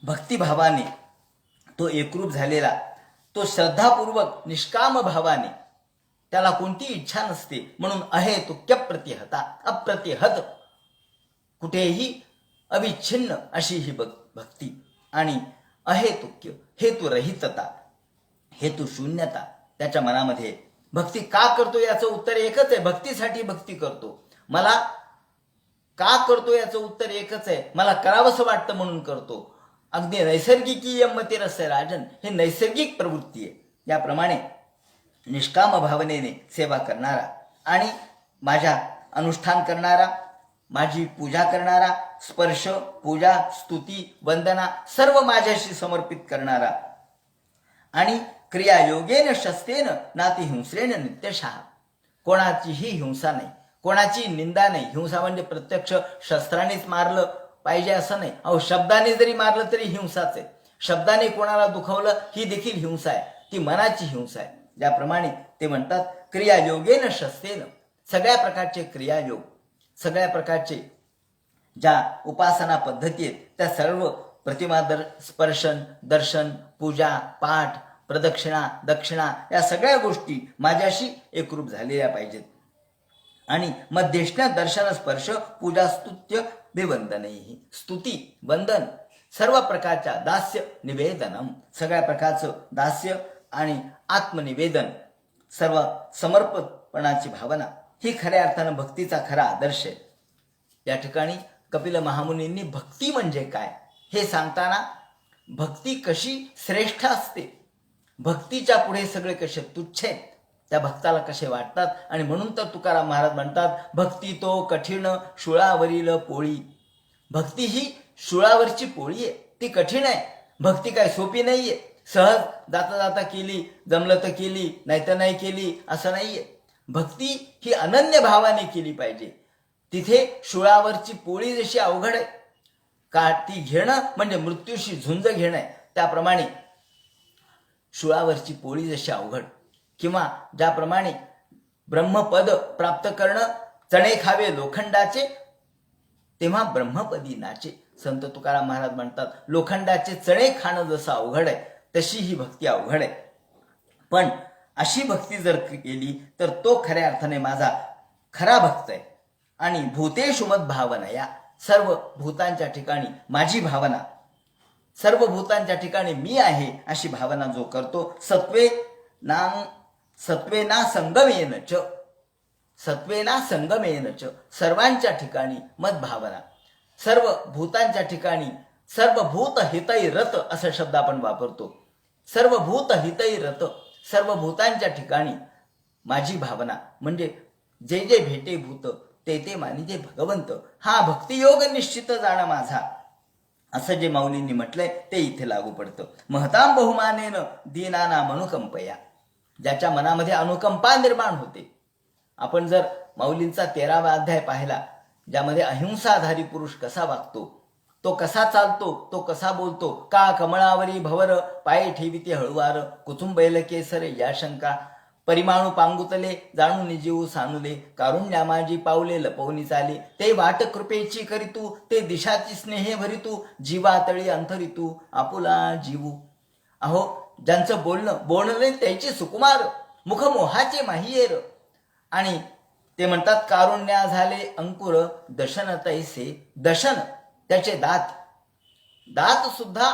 भक्तिभावाने तो एकरूप झालेला, तो श्रद्धापूर्वक निष्काम भावाने, त्याला कोणती इच्छा नसते म्हणून अहेतुक्य प्रतिहता, अप्रतिहत, कुठेही अविच्छिन्न अशी ही भक्ती. आणि अहेतुक्य, हेतुरहितता, हेतुशून्यता त्याच्या मनामध्ये. भक्ती का करतो याचं उत्तर एकच आहे. भक्तीसाठी भक्ती करतो. मला का करतो याचं उत्तर एकच आहे. मला करावंसं वाटतं म्हणून करतो. अगदी नैसर्गिकी यम्मते रस्य राजन, हे नैसर्गिक प्रवृत्ती आहे. याप्रमाणे निष्काम भावनेने सेवा करणारा आणि माझ्या अनुष्ठान करणारा, माझी पूजा करणारा, स्पर्श, पूजा, स्तुती, वंदना सर्व माझ्याशी समर्पित करणारा आणि क्रियायोगेन शस्त्रेन नाती हिंसरेन नित्यशः, कोणाचीही हिंसा नाही, कोणाची निंदा नाही. हिंसा म्हणजे प्रत्यक्ष शस्त्रानेच मारलं पाहिजे असं नाही. अहो, शब्दाने जरी मारलं तरी हिंसाच आहे. शब्दाने कोणाला दुखवलं ही देखील हिंसा आहे. ती मनाची हिंसा आहे. ज्याप्रमाणे ते म्हणतात क्रियायोगेन शस्त्रेन, सगळ्या प्रकारचे क्रियायोग, सगळ्या प्रकारचे ज्या उपासना पद्धती आहेत त्या सर्व प्रतिमा स्पर्शन, दर्शन, पूजा, पाठ, प्रदक्षिणा, दक्षिणा या सगळ्या गोष्टी माझ्याशी एकरूप झालेल्या पाहिजेत. आणि मध्येष्ण दर्शन, स्पर्श, पूजा, स्तुत्य, विवंदनही, स्तुती, वंदन, सर्व प्रकारच्या दास्य निवेदनम, सगळ्या प्रकारचं दास्य आणि आत्मनिवेदन, सर्व समर्पणाची भावना ही खऱ्या अर्थानं भक्तीचा खरा आदर्श आहे. या ठिकाणी कपिल महामुनींनी भक्ती म्हणजे काय हे सांगताना भक्ती कशी श्रेष्ठ असते, भक्तीच्या पुढे सगळे कसे तुच्छ आहेत, त्या भक्ताला कसे वाटतात. आणि म्हणून तर तुकाराम महाराज म्हणतात भक्ती तो कठीण शुळावरील पोळी. भक्ती ही शुळावरची पोळी आहे, ती कठीण आहे. भक्ती काय सोपी नाहीये. सहज जाता जाता केली, जमलं तर केली, नाहीतर नाही केली असं नाहीये. भक्ती ही अनन्य भावाने केली पाहिजे. तिथे शुळावरची पोळी जशी अवघड आहे का, ती घेणं म्हणजे मृत्यूशी झुंज घेणं आहे. त्याप्रमाणे शुळावरची पोळी जशी अवघड, किंवा ज्याप्रमाणे ब्रह्मपद प्राप्त करणं, चणे खावे लोखंडाचे तेव्हा ब्रह्मपदी नाचे. संत तुकाराम महाराज म्हणतात लोखंडाचे चणे खाणं जसं अवघड आहे तशी ही भक्ती अवघड आहे. पण अशी भक्ती जर केली तर तो खऱ्या अर्थाने माझा खरा भक्त आहे. आणि भूतेषु मद भावना, या सर्व भूतांच्या ठिकाणी माझी भावना, सर्व भूतांच्या ठिकाणी मी आहे अशी भावना जो करतो, सत्वेना संगमेन च, सत्वेना संगमेन च, सर्वांच्या ठिकाणी मद भावना, सर्व भूतांच्या ठिकाणी, सर्वभूत हितै रत असा शब्द आपण वापरतो. सर्वभूत हितै रत, सर्व भूतांच्या ठिकाणी माझी भावना म्हणजे जे जे भेटे भूत ते ते मानिजे भगवंत, हा भक्तियोग निश्चित जाणं माझा, असं जे माऊलींनी म्हटलंय ते इथे लागू पडतं. महताम बहुमानेन दीनानाम अनुकंपया, ज्याच्या मनामध्ये अनुकंपा निर्माण होते. आपण जर माऊलींचा 13वा अध्याय पाहिला, ज्यामध्ये अहिंसाधारी पुरुष कसा वागतो, तो कसा चालतो, तो कसा बोलतो, का कमळावरी भवर पाय ठेविते हळुवार, कुचुंबैल केसर या शंका, परिमाणू पांगुतले जाणून जीव सानुले, कारुण्या माझी पावले लपवणी चाले, ते वाट कृपेची करीतू, ते दिशाची स्नेहे भरितू, जीवातळी अंतरितू आपुला जीवू. अहो, ज्यांचं बोलणे त्याची सुकुमार, मुखमोहाचे माहियेर. आणि ते म्हणतात कारुण्या झाले अंकुर, दशन तैसे, दशन त्याचे दात सुद्धा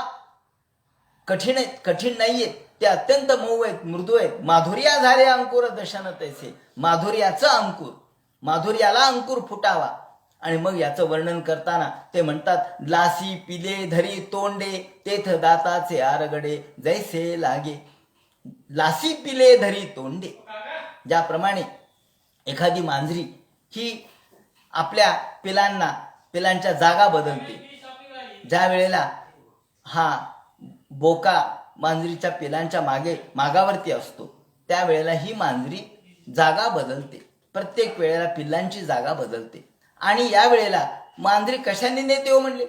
कठीण नाहीयेत, ते अत्यंत मऊ आहेत, मृदू आहेत. माधुर्या झाले अंकुर दशन तैसे, माधुर्याचं अंकुर, माधुर्याला अंकुर फुटावा. आणि मग याचं वर्णन करताना ते म्हणतात लासी पिले धरी तोंडे, तेथ दाताचे आरगडे जैसे लागे. लासी पिले धरी तोंडे, ज्याप्रमाणे एखादी मांजरी ही आपल्या पिलांच्या जागा बदलते. ज्या वेळेला हा बोका मांजरीच्या पिलांच्या मागावरती असतो त्यावेळेला ही मांजरी जागा बदलते. प्रत्येक वेळेला पिल्लांची जागा बदलते. आणि या वेळेला मांजरी कशाने नेते हो म्हणले?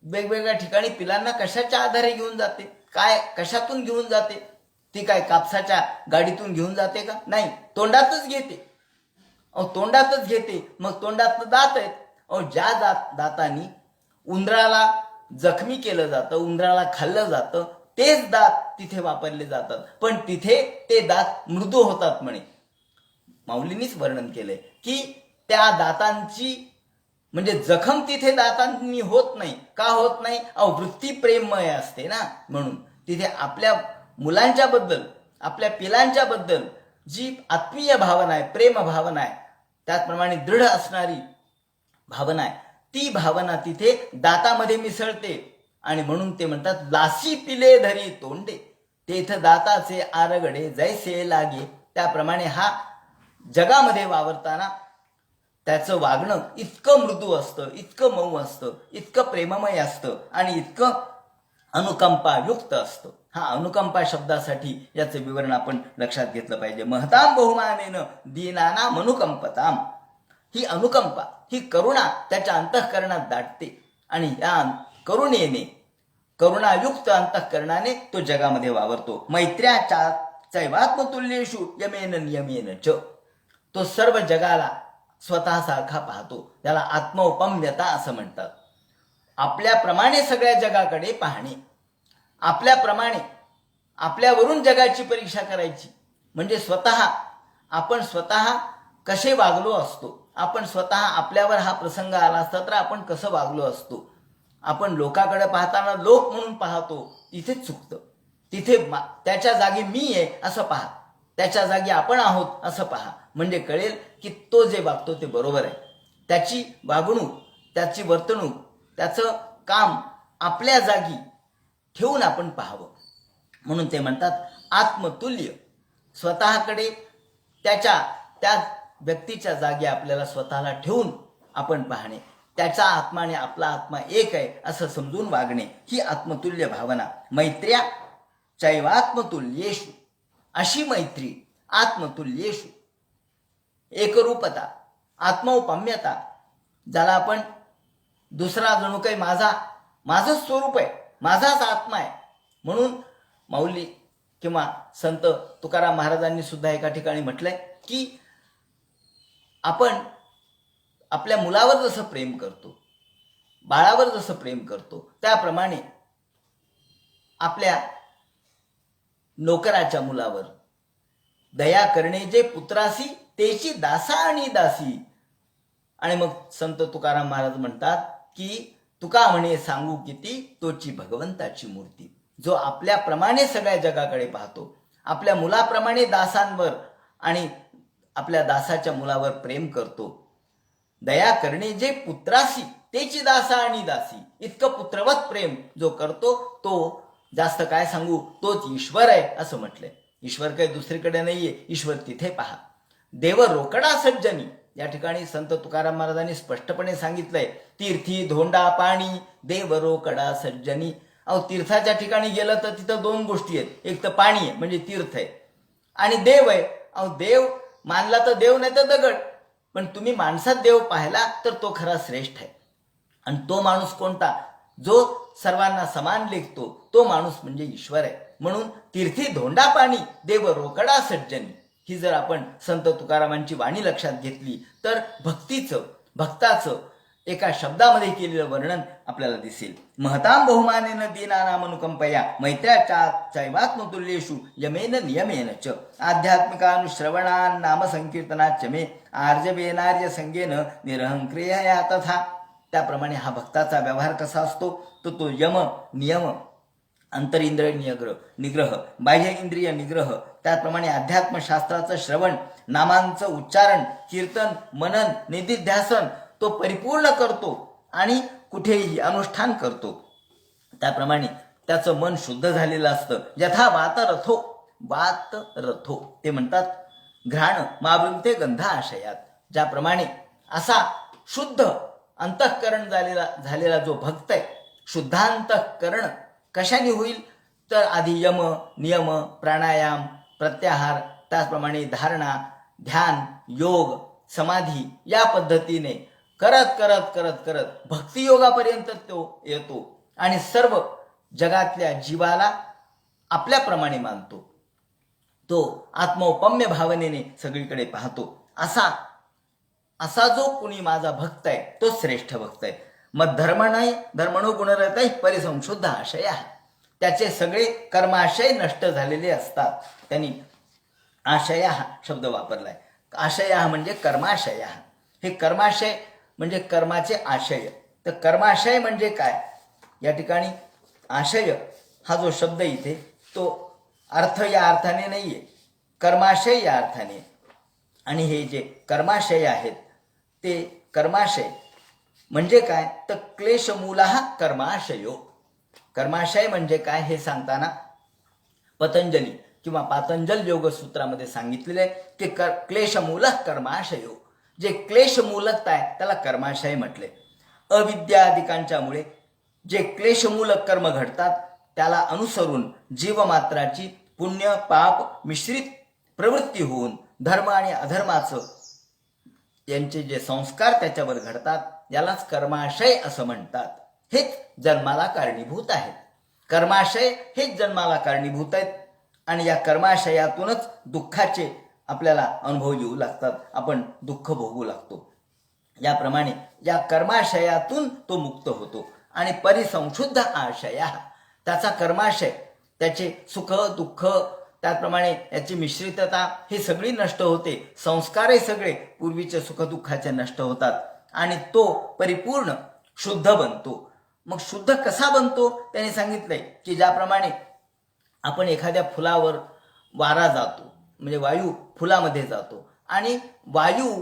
वेगवेगळ्या ठिकाणी पिलांना कशाच्या आधारे घेऊन जाते? काय कशातून घेऊन जाते? ती काय कापसाच्या गाडीतून घेऊन जाते का? नाही, तोंडातच घेते. तोंडातच घेते. मग तोंडात दात आहेत. ज्या दातांनी उंदराला जखमी केलं जातं, उंदराला खाल्लं जातं, तेच दात तिथे वापरले जातात. पण तिथे ते दात मृदू होतात म्हणे. माऊलींनीच वर्णन केलंय की त्या दातांची म्हणजे जखम तिथे दातांनी होत नाही. का होत नाही? वृत्ती प्रेममय असते ना, म्हणून तिथे आपल्या मुलांच्या बद्दल, आपल्या पिलांच्या बद्दल जी आत्मीय भावना आहे, प्रेम भावना आहे, त्याचप्रमाणे दृढ असणारी भावना आहे, ती भावना तिथे दातामध्ये मिसळते. आणि म्हणून ते म्हणतात लासी पिले धरी तोंडे, तेथ दाताचे आरगडे जैसे लागे. त्याप्रमाणे हा जगामध्ये वावरताना त्याचं वागणं इतकं मृदू असतं, इतकं मऊ असतं, इतकं प्रेममय असतं आणि इतकं अनुकंपायुक्त असतं. हा अनुकंपा शब्दासाठी याचं विवरण आपण लक्षात घेतलं पाहिजे. महताम बहुमानेनं दीनानाम अनुकंपताम. ही अनुकंपा, ही करुणा त्याच्या अंतःकरणात दाटते आणि या करुणेने, करुणायुक्त अंतःकरणाने तो जगामध्ये वावरतो. मैत्र्याच्या चैवात्मतुल्येषु यमेन नियमेन च. तो सर्व जगाला स्वतःसारखा पाहतो. त्याला आत्मौपम्यता असं म्हणतात. आपल्याप्रमाणे सगळ्या जगाकडे पाहणे, आपल्याप्रमाणे आपल्यावरून जगाची परीक्षा करायची. म्हणजे आपण स्वतः कसे वागलो असतो, आपण स्वतः आपल्यावर हा प्रसंग आला असता तर आपण कसं वागलो असतो. आपण लोकांकडे पाहताना लोक म्हणून पाहतो, तिथेच चुकतं. तिथे त्याच्या जागी मी आहे असं पहा, त्याच्या जागी आपण आहोत असं पहा. म्हणजे कळेल की तो जे वागतो ते बरोबर आहे. त्याची वागणूक, त्याची वर्तणूक, त्याचं काम आपल्या जागी ठेवून आपण पाहावं. म्हणून ते म्हणतात आत्मतुल्य. स्वतःकडे त्या व्यक्तीच्या जागी आपल्याला स्वतःला ठेवून आपण पाहणे, त्याचा आत्मा आणि आपला आत्मा एक आहे असं समजून वागणे, ही आत्मतुल्य भावना. मैत्र्या चैवात्मतुल्येषु. अशी मैत्री आत्मतुल्येषु. एकरूपता, आत्मौपम्यता, ज्याला आपण दुसरा जणू काही माझं स्वरूप आहे, माझाच आत्मा आहे. म्हणून माऊली किंवा संत तुकाराम महाराजांनी सुद्धा एका ठिकाणी म्हटलंय की आपण आपल्या मुलावर जसं प्रेम करतो, बाळावर जसं प्रेम करतो, त्याप्रमाणे आपल्या नोकराच्या मुलावर दया करणे जे पुत्रासी तेची दासा आणि दासी. आणि मग संत तुकाराम महाराज म्हणतात की तुका म्हणे सांगू किती तोची भगवंताची मूर्ती. जो आपल्याप्रमाणे सगळ्या जगाकडे पाहतो, आपल्या मुलाप्रमाणे दासांवर आणि आपल्या दासाच्या मुलावर प्रेम करतो. दया करणे जे पुत्रासी तेची दासा आणि दासी. इतकं पुत्रवत प्रेम जो करतो तो जास्त काय सांगू, तोच ईश्वर आहे असं म्हटलंय. ईश्वर काही दुसरीकडे नाहीये, ईश्वर तिथे पहा. देव रोकडा सज्जनी. या ठिकाणी संत तुकाराम महाराजांनी स्पष्टपणे सांगितलंय, तीर्थी धोंडा पाणी देव रोकडा सज्जनी. तीर्थाच्या ठिकाणी गेलं तर तिथं दोन गोष्टी आहेत, एक तर पाणी आहे म्हणजे तीर्थ आहे, आणि देव आहे. देव मानला तर देव, नाही तर दगड. पण तुम्ही माणसात देव पाहिला तर तो खरा श्रेष्ठ आहे. आणि तो माणूस कोणता? जो सर्वांना समान लेखतो, तो माणूस म्हणजे ईश्वर आहे. म्हणून तीर्थी धोंडा पाणी देव रोकडा सज्जनी. ही जर आपण संत तुकारामांची वाणी लक्षात घेतली तर भक्ताचं एका शब्दामध्ये केलेलं वर्णन आपल्याला दिसेल. महताम बहुमानेन दीनानाम अनुकंपया मैत्र्याच्या चैवात्मतुल्येषु यमेन नियमेन च. आध्यात्मिकानुश्रवणान् नाम संकीर्तनाच्च मे आर्जवेनार्य संगेन निरहंक्रियया तथा. त्याप्रमाणे हा भक्ताचा व्यवहार कसा असतो, तो यम नियम, अंतरिंद्रिय निग्रह, बाह्य इंद्रिय निग्रह, त्याप्रमाणे अध्यात्मशास्त्राचं श्रवण, नामांचं उच्चारण, कीर्तन, मनन, निधिध्यासन तो परिपूर्ण करतो आणि कुठेही अनुष्ठान करतो. त्याप्रमाणे त्याचं मन शुद्ध झालेलं असतं. यथा वात रथो ते म्हणतात घ्राण मावृंते गंधा आशयात. ज्याप्रमाणे असा शुद्ध अंतःकरण झालेला जो भक्त आहे, शुद्धांतःकरण कशाने होईल तर आधी यम नियम प्राणायाम प्रत्याहार त्याचप्रमाणे धारणा, ध्यान, योग, समाधी या पद्धतीने करत करत करत करत भक्तियोगापर्यंत तो येतो आणि सर्व जगातल्या जीवाला आपल्याप्रमाणे मानतो. तो आत्मौपम्य भावनेने सगळीकडे पाहतो. असा जो कुणी माझा भक्त आहे तो श्रेष्ठ भक्त आहे. मग धर्म नाही धर्मणो गुणरतय परिसंशुद्ध आशय आहे. त्याचे सगळे कर्माशय नष्ट झालेले असतात. त्यांनी आशय हा शब्द वापरलाय. आशय म्हणजे कर्माशय. हे कर्माशय म्हणजे कर्माचे आशय. तर कर्माशय म्हणजे काय? या ठिकाणी आशय हा जो शब्द इथे तो अर्थ या अर्थाने नाहीये, कर्माशय या अर्थाने. आणि हे जे कर्माशय आहेत ते कर्माशय म्हणजे काय तर क्लेशमूलः कर्माशयो. कर्माशय म्हणजे काय हे सांगताना पतंजली किंवा पातंजल योगसूत्रामध्ये सांगितलेले की क्लेशमूलः कर्माशयो. जे क्लेशमूलक आहे त्याला कर्माशय म्हटले. अविद्यादिकांच्यामुळे जे क्लेशमूलक कर्म घडतात त्याला अनुसरून जीवमात्राची पुण्य पाप मिश्रित प्रवृत्ती होऊन धर्म आणि अधर्माचं यांचे जे संस्कार त्याच्यावर घडतात यालाच कर्माशय असं म्हणतात. हेच जन्माला कारणीभूत आहेत. कर्माशय हेच जन्माला कारणीभूत आहेत आणि या कर्माशयातूनच दुःखाचे आपल्याला अनुभव येऊ लागतात. आपण दुःख भोगू लागतो. याप्रमाणे या कर्माशयातून तो मुक्त होतो. आणि परिसंशुद्ध आशय त्याचा कर्माशय त्याचे सुख दुःख त्याचप्रमाणे याची मिश्रितता ही सगळी नष्ट होते. संस्कारही सगळे पूर्वीचे सुखदुःखाचे नष्ट होतात आणि तो परिपूर्ण शुद्ध बनतो. मग शुद्ध कसा बनतो त्याने सांगितलंय की ज्याप्रमाणे आपण एखाद्या फुलावर वारा जातो म्हणजे वायू फुलामध्ये जातो आणि वायू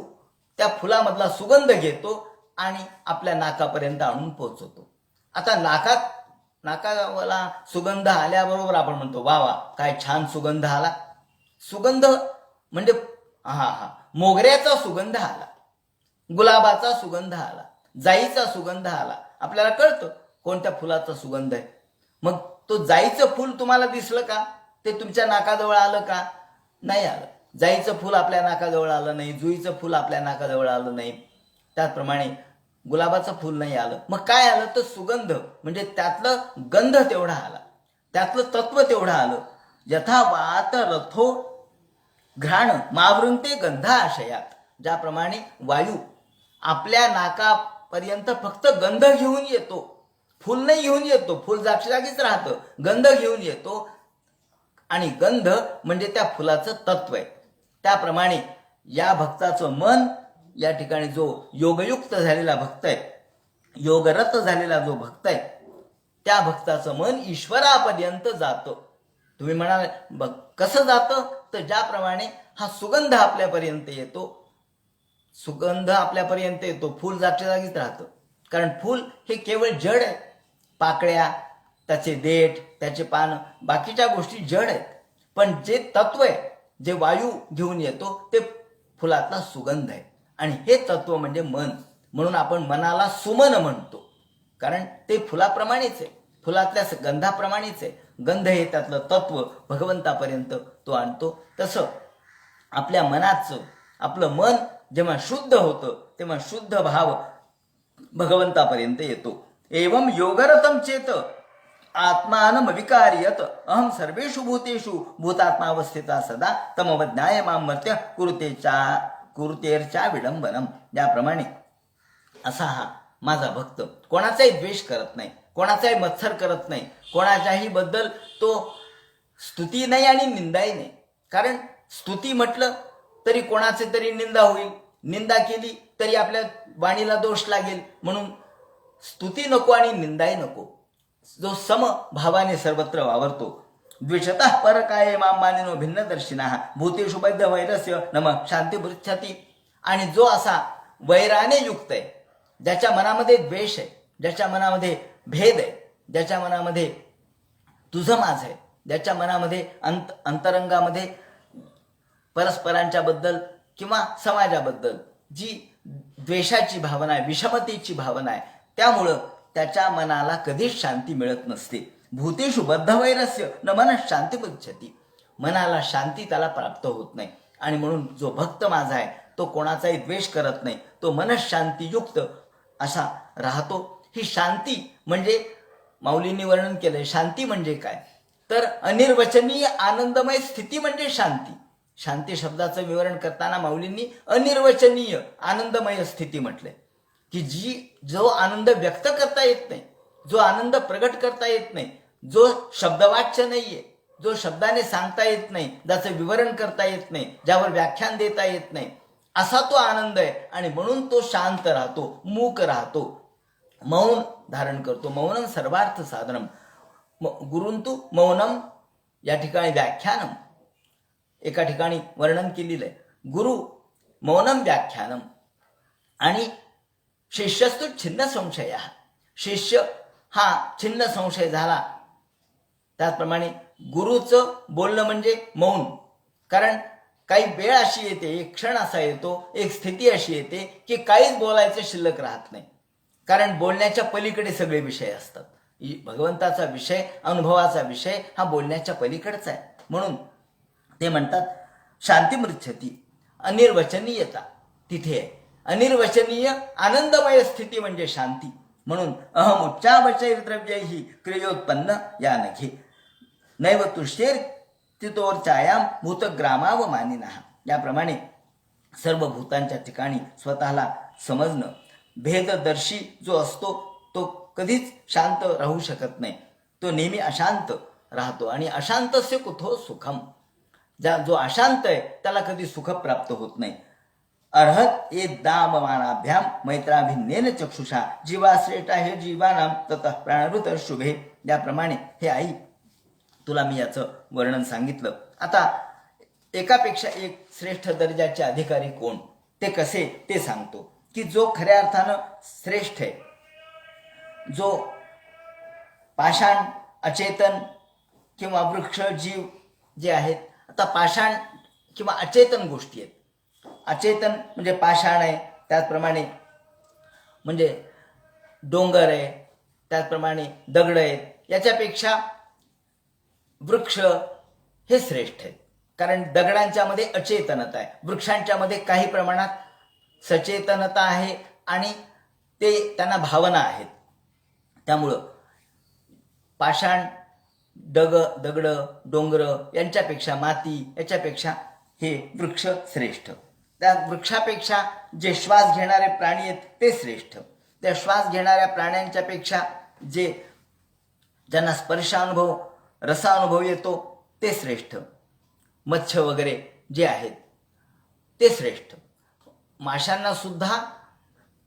त्या फुलामधला सुगंध घेतो आणि आपल्या नाकापर्यंत आणून पोहोचवतो. आता नाकाला सुगंध आल्याबरोबर आपण म्हणतो वा वा काय छान सुगंध आला. सुगंध म्हणजे मोगऱ्याचा सुगंध आला, गुलाबाचा सुगंध आला, जाईचा सुगंध आला. आपल्याला कळतं कोणत्या फुलाचा सुगंध आहे. मग तो जाईचं फूल तुम्हाला दिसलं का? ते तुमच्या नाकाजवळ आलं का? नाही आलं. जाईचं फूल आपल्या नाकाजवळ आलं नाही, जुईचं फूल आपल्या नाकाजवळ आलं नाही. त्याचप्रमाणे गुलाबाचं फूल नाही आलं. मग काय आलं तर सुगंध म्हणजे त्यातलं गंध तेवढा आला, त्यातलं तत्व तेवढं आलं. यथा वात रथो घ्राण मावृंते गंधाशयात. ज्याप्रमाणे वायू आपल्या नाकापर्यंत फक्त गंध घेऊन येतो, फूल नाही घेऊन येतो. फूल जागीच राहतं, गंध घेऊन येतो आणि गंध म्हणजे त्या फुलाचं तत्व आहे. त्याप्रमाणे या भक्ताचं मन या ठिकाणी जो योगयुक्त झालेला भक्त आहे, योगरत झालेला जो भक्त आहे त्या भक्ताचं मन ईश्वरापर्यंत जातं. तुम्ही म्हणाल कसं जातं तर ज्याप्रमाणे हा सुगंध आपल्यापर्यंत येतो, सुगंध आपल्यापर्यंत येतो, फूल जागीच राहतं. कारण फूल हे केवळ जड आहे. पाकळ्या, त्याचे देठ, त्याचे पान, बाकीच्या गोष्टी जड आहेत. पण जे तत्व आहे, जे वायू घेऊन येतो ते फुलातला सुगंध आहे. आणि हे तत्व म्हणजे मन. म्हणून आपण मनाला सुमन म्हणतो, कारण ते फुलाप्रमाणेच आहे, फुलातल्या गंधाप्रमाणेच आहे. गंध हे त्यातलं तत्व भगवंतापर्यंत तो आणतो. तसं आपल्या मनाचं, आपलं मन जेव्हा शुद्ध होतं तेव्हा शुद्ध भाव भगवंतापर्यंत येतो. एवं योगरतम चेत आत्मानम विकार्यत अहम सर्वेषु भूतेषु भूतात्मावस्थिता सदा तमवज्ञाय मामर्त्य कुरुतेर्चा विडंबनम. याप्रमाणे असा हा माझा भक्त कोणाचाही द्वेष करत नाही, कोणाचाही मत्सर करत नाही, कोणाच्याही बद्दल तो स्तुती नाही आणि निंदाही नाही. कारण स्तुती म्हटलं तरी कोणाचे तरी निंदा होईल, निंदा केली तरी आपल्या वाणीला दोष लागेल. म्हणून स्तुती नको आणि निंदाही नको. जो समभावाने सर्वत्र वावरतो. द्विषतः परकाये माम मानिनो भिन्नदर्शिनः भूतेषु बद्ध वैरस्य नम शांती पृच्छति. आणि जो असा वैराने युक्त आहे, ज्याच्या मनामध्ये द्वेष आहे, ज्याच्या मनामध्ये भेद आहे, ज्याच्या मनामध्ये तुझं माझं आहे, ज्याच्या मनामध्ये अंतरंगामध्ये परस्परांच्या बद्दल किंवा समाजाबद्दल जी द्वेषाची भावना आहे, विषमतेची भावना आहे, त्यामुळं त्याच्या मनाला कधीच शांती मिळत नसते. भूतेषु बद्ध वैरस्य न मन शांती पृच्छति. मनाला शांती त्याला प्राप्त होत नाही. आणि म्हणून जो भक्त माझा आहे तो कोणाचाही द्वेष करत नाही, तो मनशांतीयुक्त असा राहतो. ही शांती म्हणजे माऊलींनी वर्णन केलंय. शांती म्हणजे काय तर अनिर्वचनीय आनंदमय स्थिती म्हणजे शांती. शांती शब्दाचं विवरण करताना माऊलींनी अनिर्वचनीय आनंदमय स्थिती म्हटलंय, की जो आनंद व्यक्त करता येत नाही, जो आनंद प्रगट करता येत नाही, जो शब्दवाच्य नाहीये, जो शब्दाने सांगता येत नाही, ज्याचं विवरण करता येत नाही, ज्यावर व्याख्यान देता येत नाही, असा तो आनंद आहे. आणि म्हणून तो शांत राहतो, मूक राहतो, मौन धारण करतो. मौनम सर्वार्थ साधनम, गुरुंतु मौनम या ठिकाणी व्याख्यानम एका ठिकाणी वर्णन केलेलं आहे. गुरु मौनम व्याख्यानम आणि शिष्यस्तु छिन्न संशय. शिष्य हा छिन्न संशय झाला. त्याचप्रमाणे गुरुचं बोलणं म्हणजे मौन. कारण काही वेळ अशी येते, एक क्षण असा येतो, एक स्थिती अशी येते की काहीच बोलायचं शिल्लक राहत नाही. कारण बोलण्याच्या पलीकडे सगळे विषय असतात. भगवंताचा विषय, अनुभवाचा विषय हा बोलण्याच्या पलीकडचा आहे. म्हणून ते म्हणतात शांती मृच्छती, अनिर्वचनीयता तिथे आहे. अनिर्वचनीय आनंदमय स्थिती म्हणजे शांती. म्हणून अहम उच्चावचैर्द्रव्यैहि क्रियोत्पन्न या नघे नैव तुष्येर तितोर्चायाम भूतग्रामाव मानिनः. याप्रमाणे सर्व भूतांच्या ठिकाणी स्वतःला समजणं, भेददर्शी जो असतो तो कधीच शांत राहू शकत नाही, तो नेहमी अशांत राहतो. आणि अशांतस्य कुतो सुखम, जो अशांत आहे त्याला कधी सुख प्राप्त होत नाही. अर्हत ए दाममानाभ्याम मैत्राभिन्नेन चक्षुषा जीवाश्रेष्ठा हे जीवानाम ततः प्राणवृत शुभे. याप्रमाणे हे आई तुला मी याचं वर्णन सांगितलं. आता एकापेक्षा एक श्रेष्ठ दर्जाचे अधिकारी कोण, ते कसे ते सांगतो. की जो खऱ्या अर्थानं श्रेष्ठ आहे, जो पाषाण, अचेतन किंवा वृक्ष, जीव जे आहेत. आता पाषाण किंवा अचेतन गोष्टी आहेत. अचेतन म्हणजे पाषाण आहे, त्याचप्रमाणे म्हणजे डोंगर आहे, त्याचप्रमाणे दगड आहेत. याच्यापेक्षा वृक्ष हे श्रेष्ठ आहेत. कारण दगडांच्या मध्ये अचेतनता आहे, वृक्षांच्या मध्ये काही प्रमाणात सचेतनता आहे आणि ते त्यांना भावना आहेत. त्यामुळं पाषाण, दगड, डोंगर यांच्यापेक्षा, माती याच्यापेक्षा हे वृक्ष श्रेष्ठ. त्या वृक्षापेक्षा जे श्वास घेणारे प्राणी आहेत ते श्रेष्ठ. त्या श्वास घेणाऱ्या प्राण्यांच्या पेक्षा ज्यांना स्पर्शानुभव, रसानुभव येतो ते श्रेष्ठ. मत्स्य वगैरे जे आहेत ते श्रेष्ठ. माशांना सुद्धा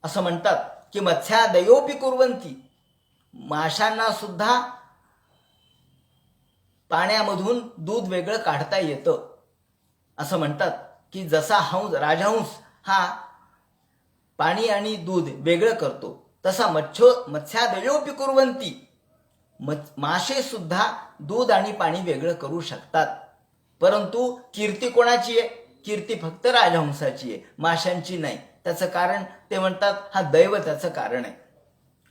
असं म्हणतात की मत्स्यादयोपि कुर्वन्ति, माशांना सुद्धा पाण्यामधून दूध वेगळं काढता येतं. असं म्हणतात की जसा राजहंस हा पाणी आणि दूध वेगळं करतो, तसा मत्स्यादयोपि कुर्वन्ति, मासे सुद्धा दूध आणि पाणी वेगळं करू शकतात. परंतु कीर्ती कोणाची आहे? कीर्ती फक्त राजहंसाची आहे, माशांची नाही. त्याचं कारण ते म्हणतात हा दैव त्याचं कारण आहे.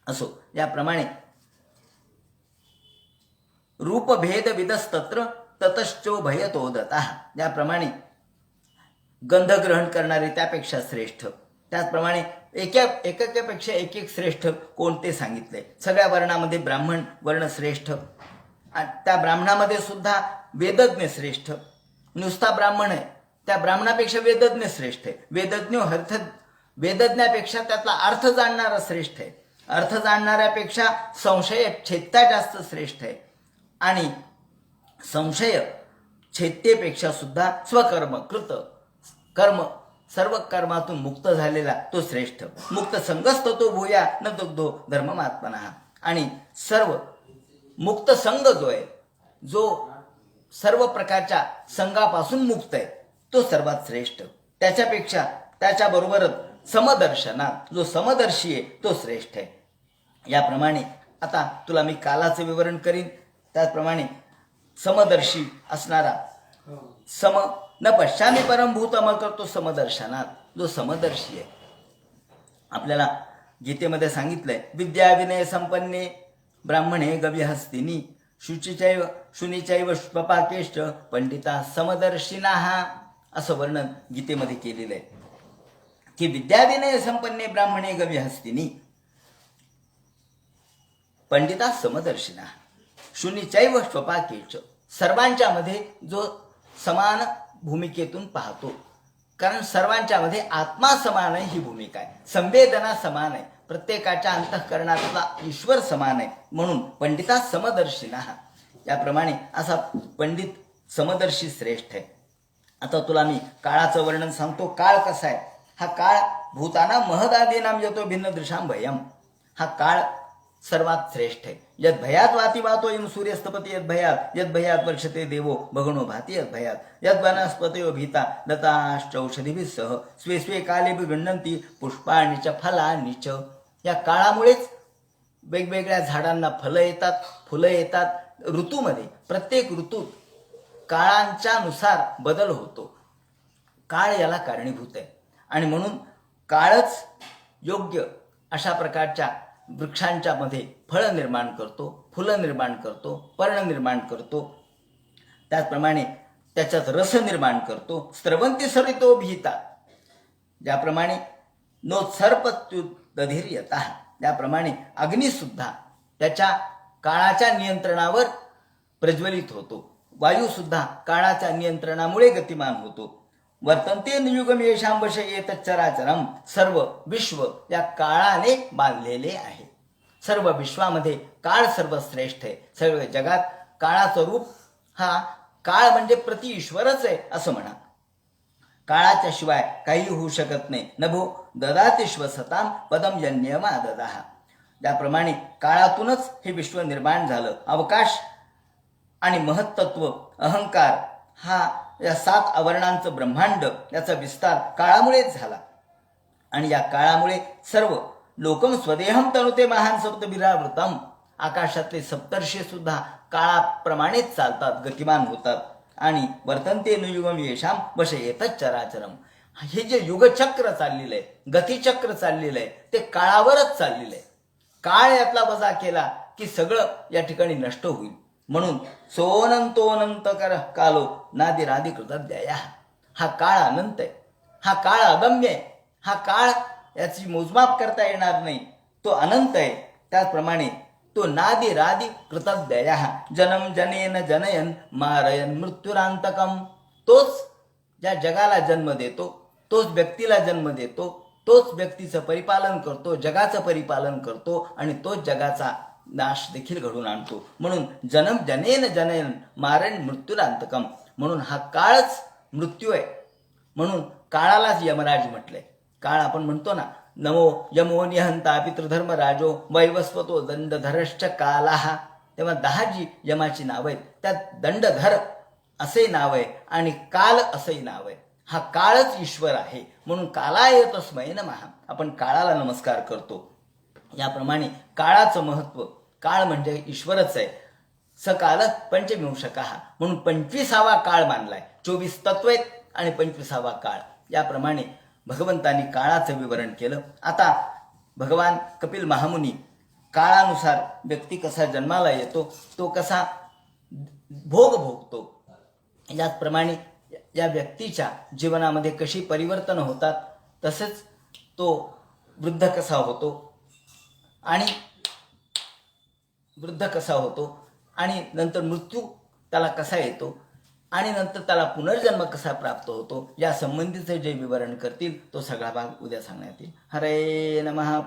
असो, याप्रमाणे रूपभेद विदस्तत्र ततश्चो भयतोदतः. याप्रमाणे गंध ग्रहण करणारे त्यापेक्षा श्रेष्ठ. त्याचप्रमाणे एकापेक्षा एक श्रेष्ठ कोणते सांगितले. सगळ्या वर्णामध्ये ब्राह्मण वर्ण श्रेष्ठ. त्या ब्राह्मणामध्ये सुद्धा वेदज्ञ श्रेष्ठ. नुसता ब्राह्मण आहे, त्या ब्राह्मणापेक्षा वेदज्ञ श्रेष्ठ आहे. वेदज्ञापेक्षा त्यातला अर्थ जाणणारा श्रेष्ठ आहे. अर्थ जाणणाऱ्यापेक्षा संशय छेदता जास्त श्रेष्ठ आहे. आणि संशय छेदतेपेक्षा सुद्धा स्वकर्म कृत कर्म, सर्व कर्मातून मुक्त झालेला तो श्रेष्ठ. मुक्त संगस्त तो भूया न दुग्धो धर्ममात्मनः. आणि सर्व मुक्त संघ जो आहे, जो सर्व प्रकारच्या संघापासून मुक्त आहे, तो सर्वात श्रेष्ठ. त्याच्याबरोबरच समदर्शनात जो समदर्शी आहे तो श्रेष्ठ आहे. याप्रमाणे आता तुला मी कालाचं विवरण करीन. त्याचप्रमाणे समदर्शी असणारा, सम न पश्यामी परमभूतम करतो समदर्शनात, जो समदर्शी आहे. आपल्याला गीतेमध्ये सांगितलंय विद्या विनय संपन्ने ब्राह्मणे गव्यहस्तिनी शुचिचैव शुनीचैव स्वपाकेश्च पंडिता समदर्शिनाः असं वर्णन गीतेमध्ये केलेलं आहे की विद्याविनय संपन्ने ब्राह्मणे गविहस्तिनी पंडिता समदर्शिना शुनीचैव स्वपाकेच सर्वांच्या मध्ये जो समान भूमिकेतून पाहतो कारण सर्वांच्या मध्ये आत्मा समान आहे ही भूमिका आहे संवेदना समान आहे प्रत्येकाच्या अंतःकरणातला ईश्वर समान आहे म्हणून पंडिता समदर्शिना याप्रमाणे असा पंडित समदर्शी श्रेष्ठ आहे. आता तुला मी काळाचं वर्णन सांगतो. काळ कसा आहे हा काळ भूताना महदादीनाम यतो भिन्न दृशाम भयम हा काळ सर्वात श्रेष्ठ आहे. यद भयात वाती वातो यम सूर्यस्तपती यद भयात वर्षते देवो भगणो भाती यद भयात यद वनस्पतयो भीता दताश्चौषधीभिः सह स्वे स्वे काले विगणन्ति पुष्पाणि च फलानि च. या काळामुळेच वेगवेगळ्या झाडांना फलं येतात फुलं येतात. ऋतूमध्ये प्रत्येक ऋतूत काळांच्या नुसार बदल होतो. काळ याला कारणीभूत आहे आणि म्हणून काळच योग्य अशा प्रकारच्या वृक्षांच्या मध्ये फळ निर्माण करतो फुलं निर्माण करतो पर्ण निर्माण करतो त्याचप्रमाणे त्याच्यात रस निर्माण करतो. स्रवंती सरितो भीता ज्याप्रमाणे नोत्सर्पत्युदधीर्यता त्याप्रमाणे अग्निसुद्धा त्याच्या काळाच्या नियंत्रणावर प्रज्वलित होतो. वायूसुद्धा काळाच्या नियंत्रणामुळे गतिमान होतो. वर्तन्ते नियुगम येषां वशे एतच्चराचरम सर्व विश्व या काळाने बांधलेले आहे. सर्व विश्वामध्ये काळ सर्वश्रेष्ठ आहे. सर्व जगात काळाचं रूप हा काळ म्हणजे प्रति ईश्वरच आहे असं म्हणा. काळाच्या शिवाय काही होऊ शकत नाही. नभो ददातिश्वसताम पदम जन्यमा ददाह त्याप्रमाणे काळातूनच हे विश्व निर्माण झालं. अवकाश आणि महत्त्व अहंकार हा या 7 आवर्णांचं ब्रह्मांड याचा विस्तार काळामुळेच झाला आणि या काळामुळे सर्व लोकम स्वदेहम तनुते महान सप्तभिरावृतम आकाशातले सप्तर्षी सुद्धा काळाप्रमाणेच चालतात गतिमान होतात आणि वर्तन्ते नुयुगम येषाम वशे येतच चराचरम. हे जे युगचक्र चाललेलं आहे गतिचक्र चाललेलं आहे ते काळावरच चाललेलं आहे. काळ यातला वजा केला की सगळं या ठिकाणी नष्ट होईल. म्हणून सोनंतोनंत कर कालो नादिरादि कृतद्यया हा काळ अनंत आहे. हा काळ अगम्य आहे. हा काळ याची मोजमाप करता येणार नाही. तो अनंत आहे. त्याचप्रमाणे तो नादिरादि कृतद्यया जन्म जनेन जनयन मारयन मृत्युरांतकम तोच ज्या जगाला जन्म देतो तोच व्यक्तीला जन्म देतो तोच व्यक्तीचं परिपालन करतो जगाचं परिपालन करतो आणि तोच जगाचा नाश देखील घडून आणतो. म्हणून जन्म जनेन जनयन मारण मृत्युरांतकम म्हणून हा काळच मृत्यू आहे. म्हणून काळालाच यमराज म्हटलंय. काळ आपण म्हणतो ना नमो यमो निहंता पितृधर्मराजो वैवस्वतो दंडधरश्च कालाह तेव्हा 10 जी यमाची नाव आहेत त्यात दंडधर असे नाव आहे आणि काल असंही नाव आहे. हा काळच ईश्वर आहे म्हणून कालाय तस्मै नमः आपण काळाला नमस्कार करतो. याप्रमाणे काळाचं महत्व काळ म्हणजे ईश्वरच आहे. सकाल पंचविंशकः म्हणून 25वा काळ मानलाय. 24 तत्व आहेत आणि 25वा काळ याप्रमाणे भगवंतांनी काळाचं विवरण केलं. आता भगवान कपिल महामुनी काळानुसार व्यक्ती कसा जन्माला येतो तो कसा भोग भोगतो याचप्रमाणे या व्यक्तीच्या जीवनामध्ये कशी परिवर्तन होतात तसेच तो वृद्ध कसा होतो आणि नंतर मृत्यू त्याला कसा येतो आणि नंतर त्याला पुनर्जन्म कसा प्राप्त होतो या संबंधीचे जे विवरण करतील तो सगळा भाग उद्या सांगण्यात येईल. हरे नमः.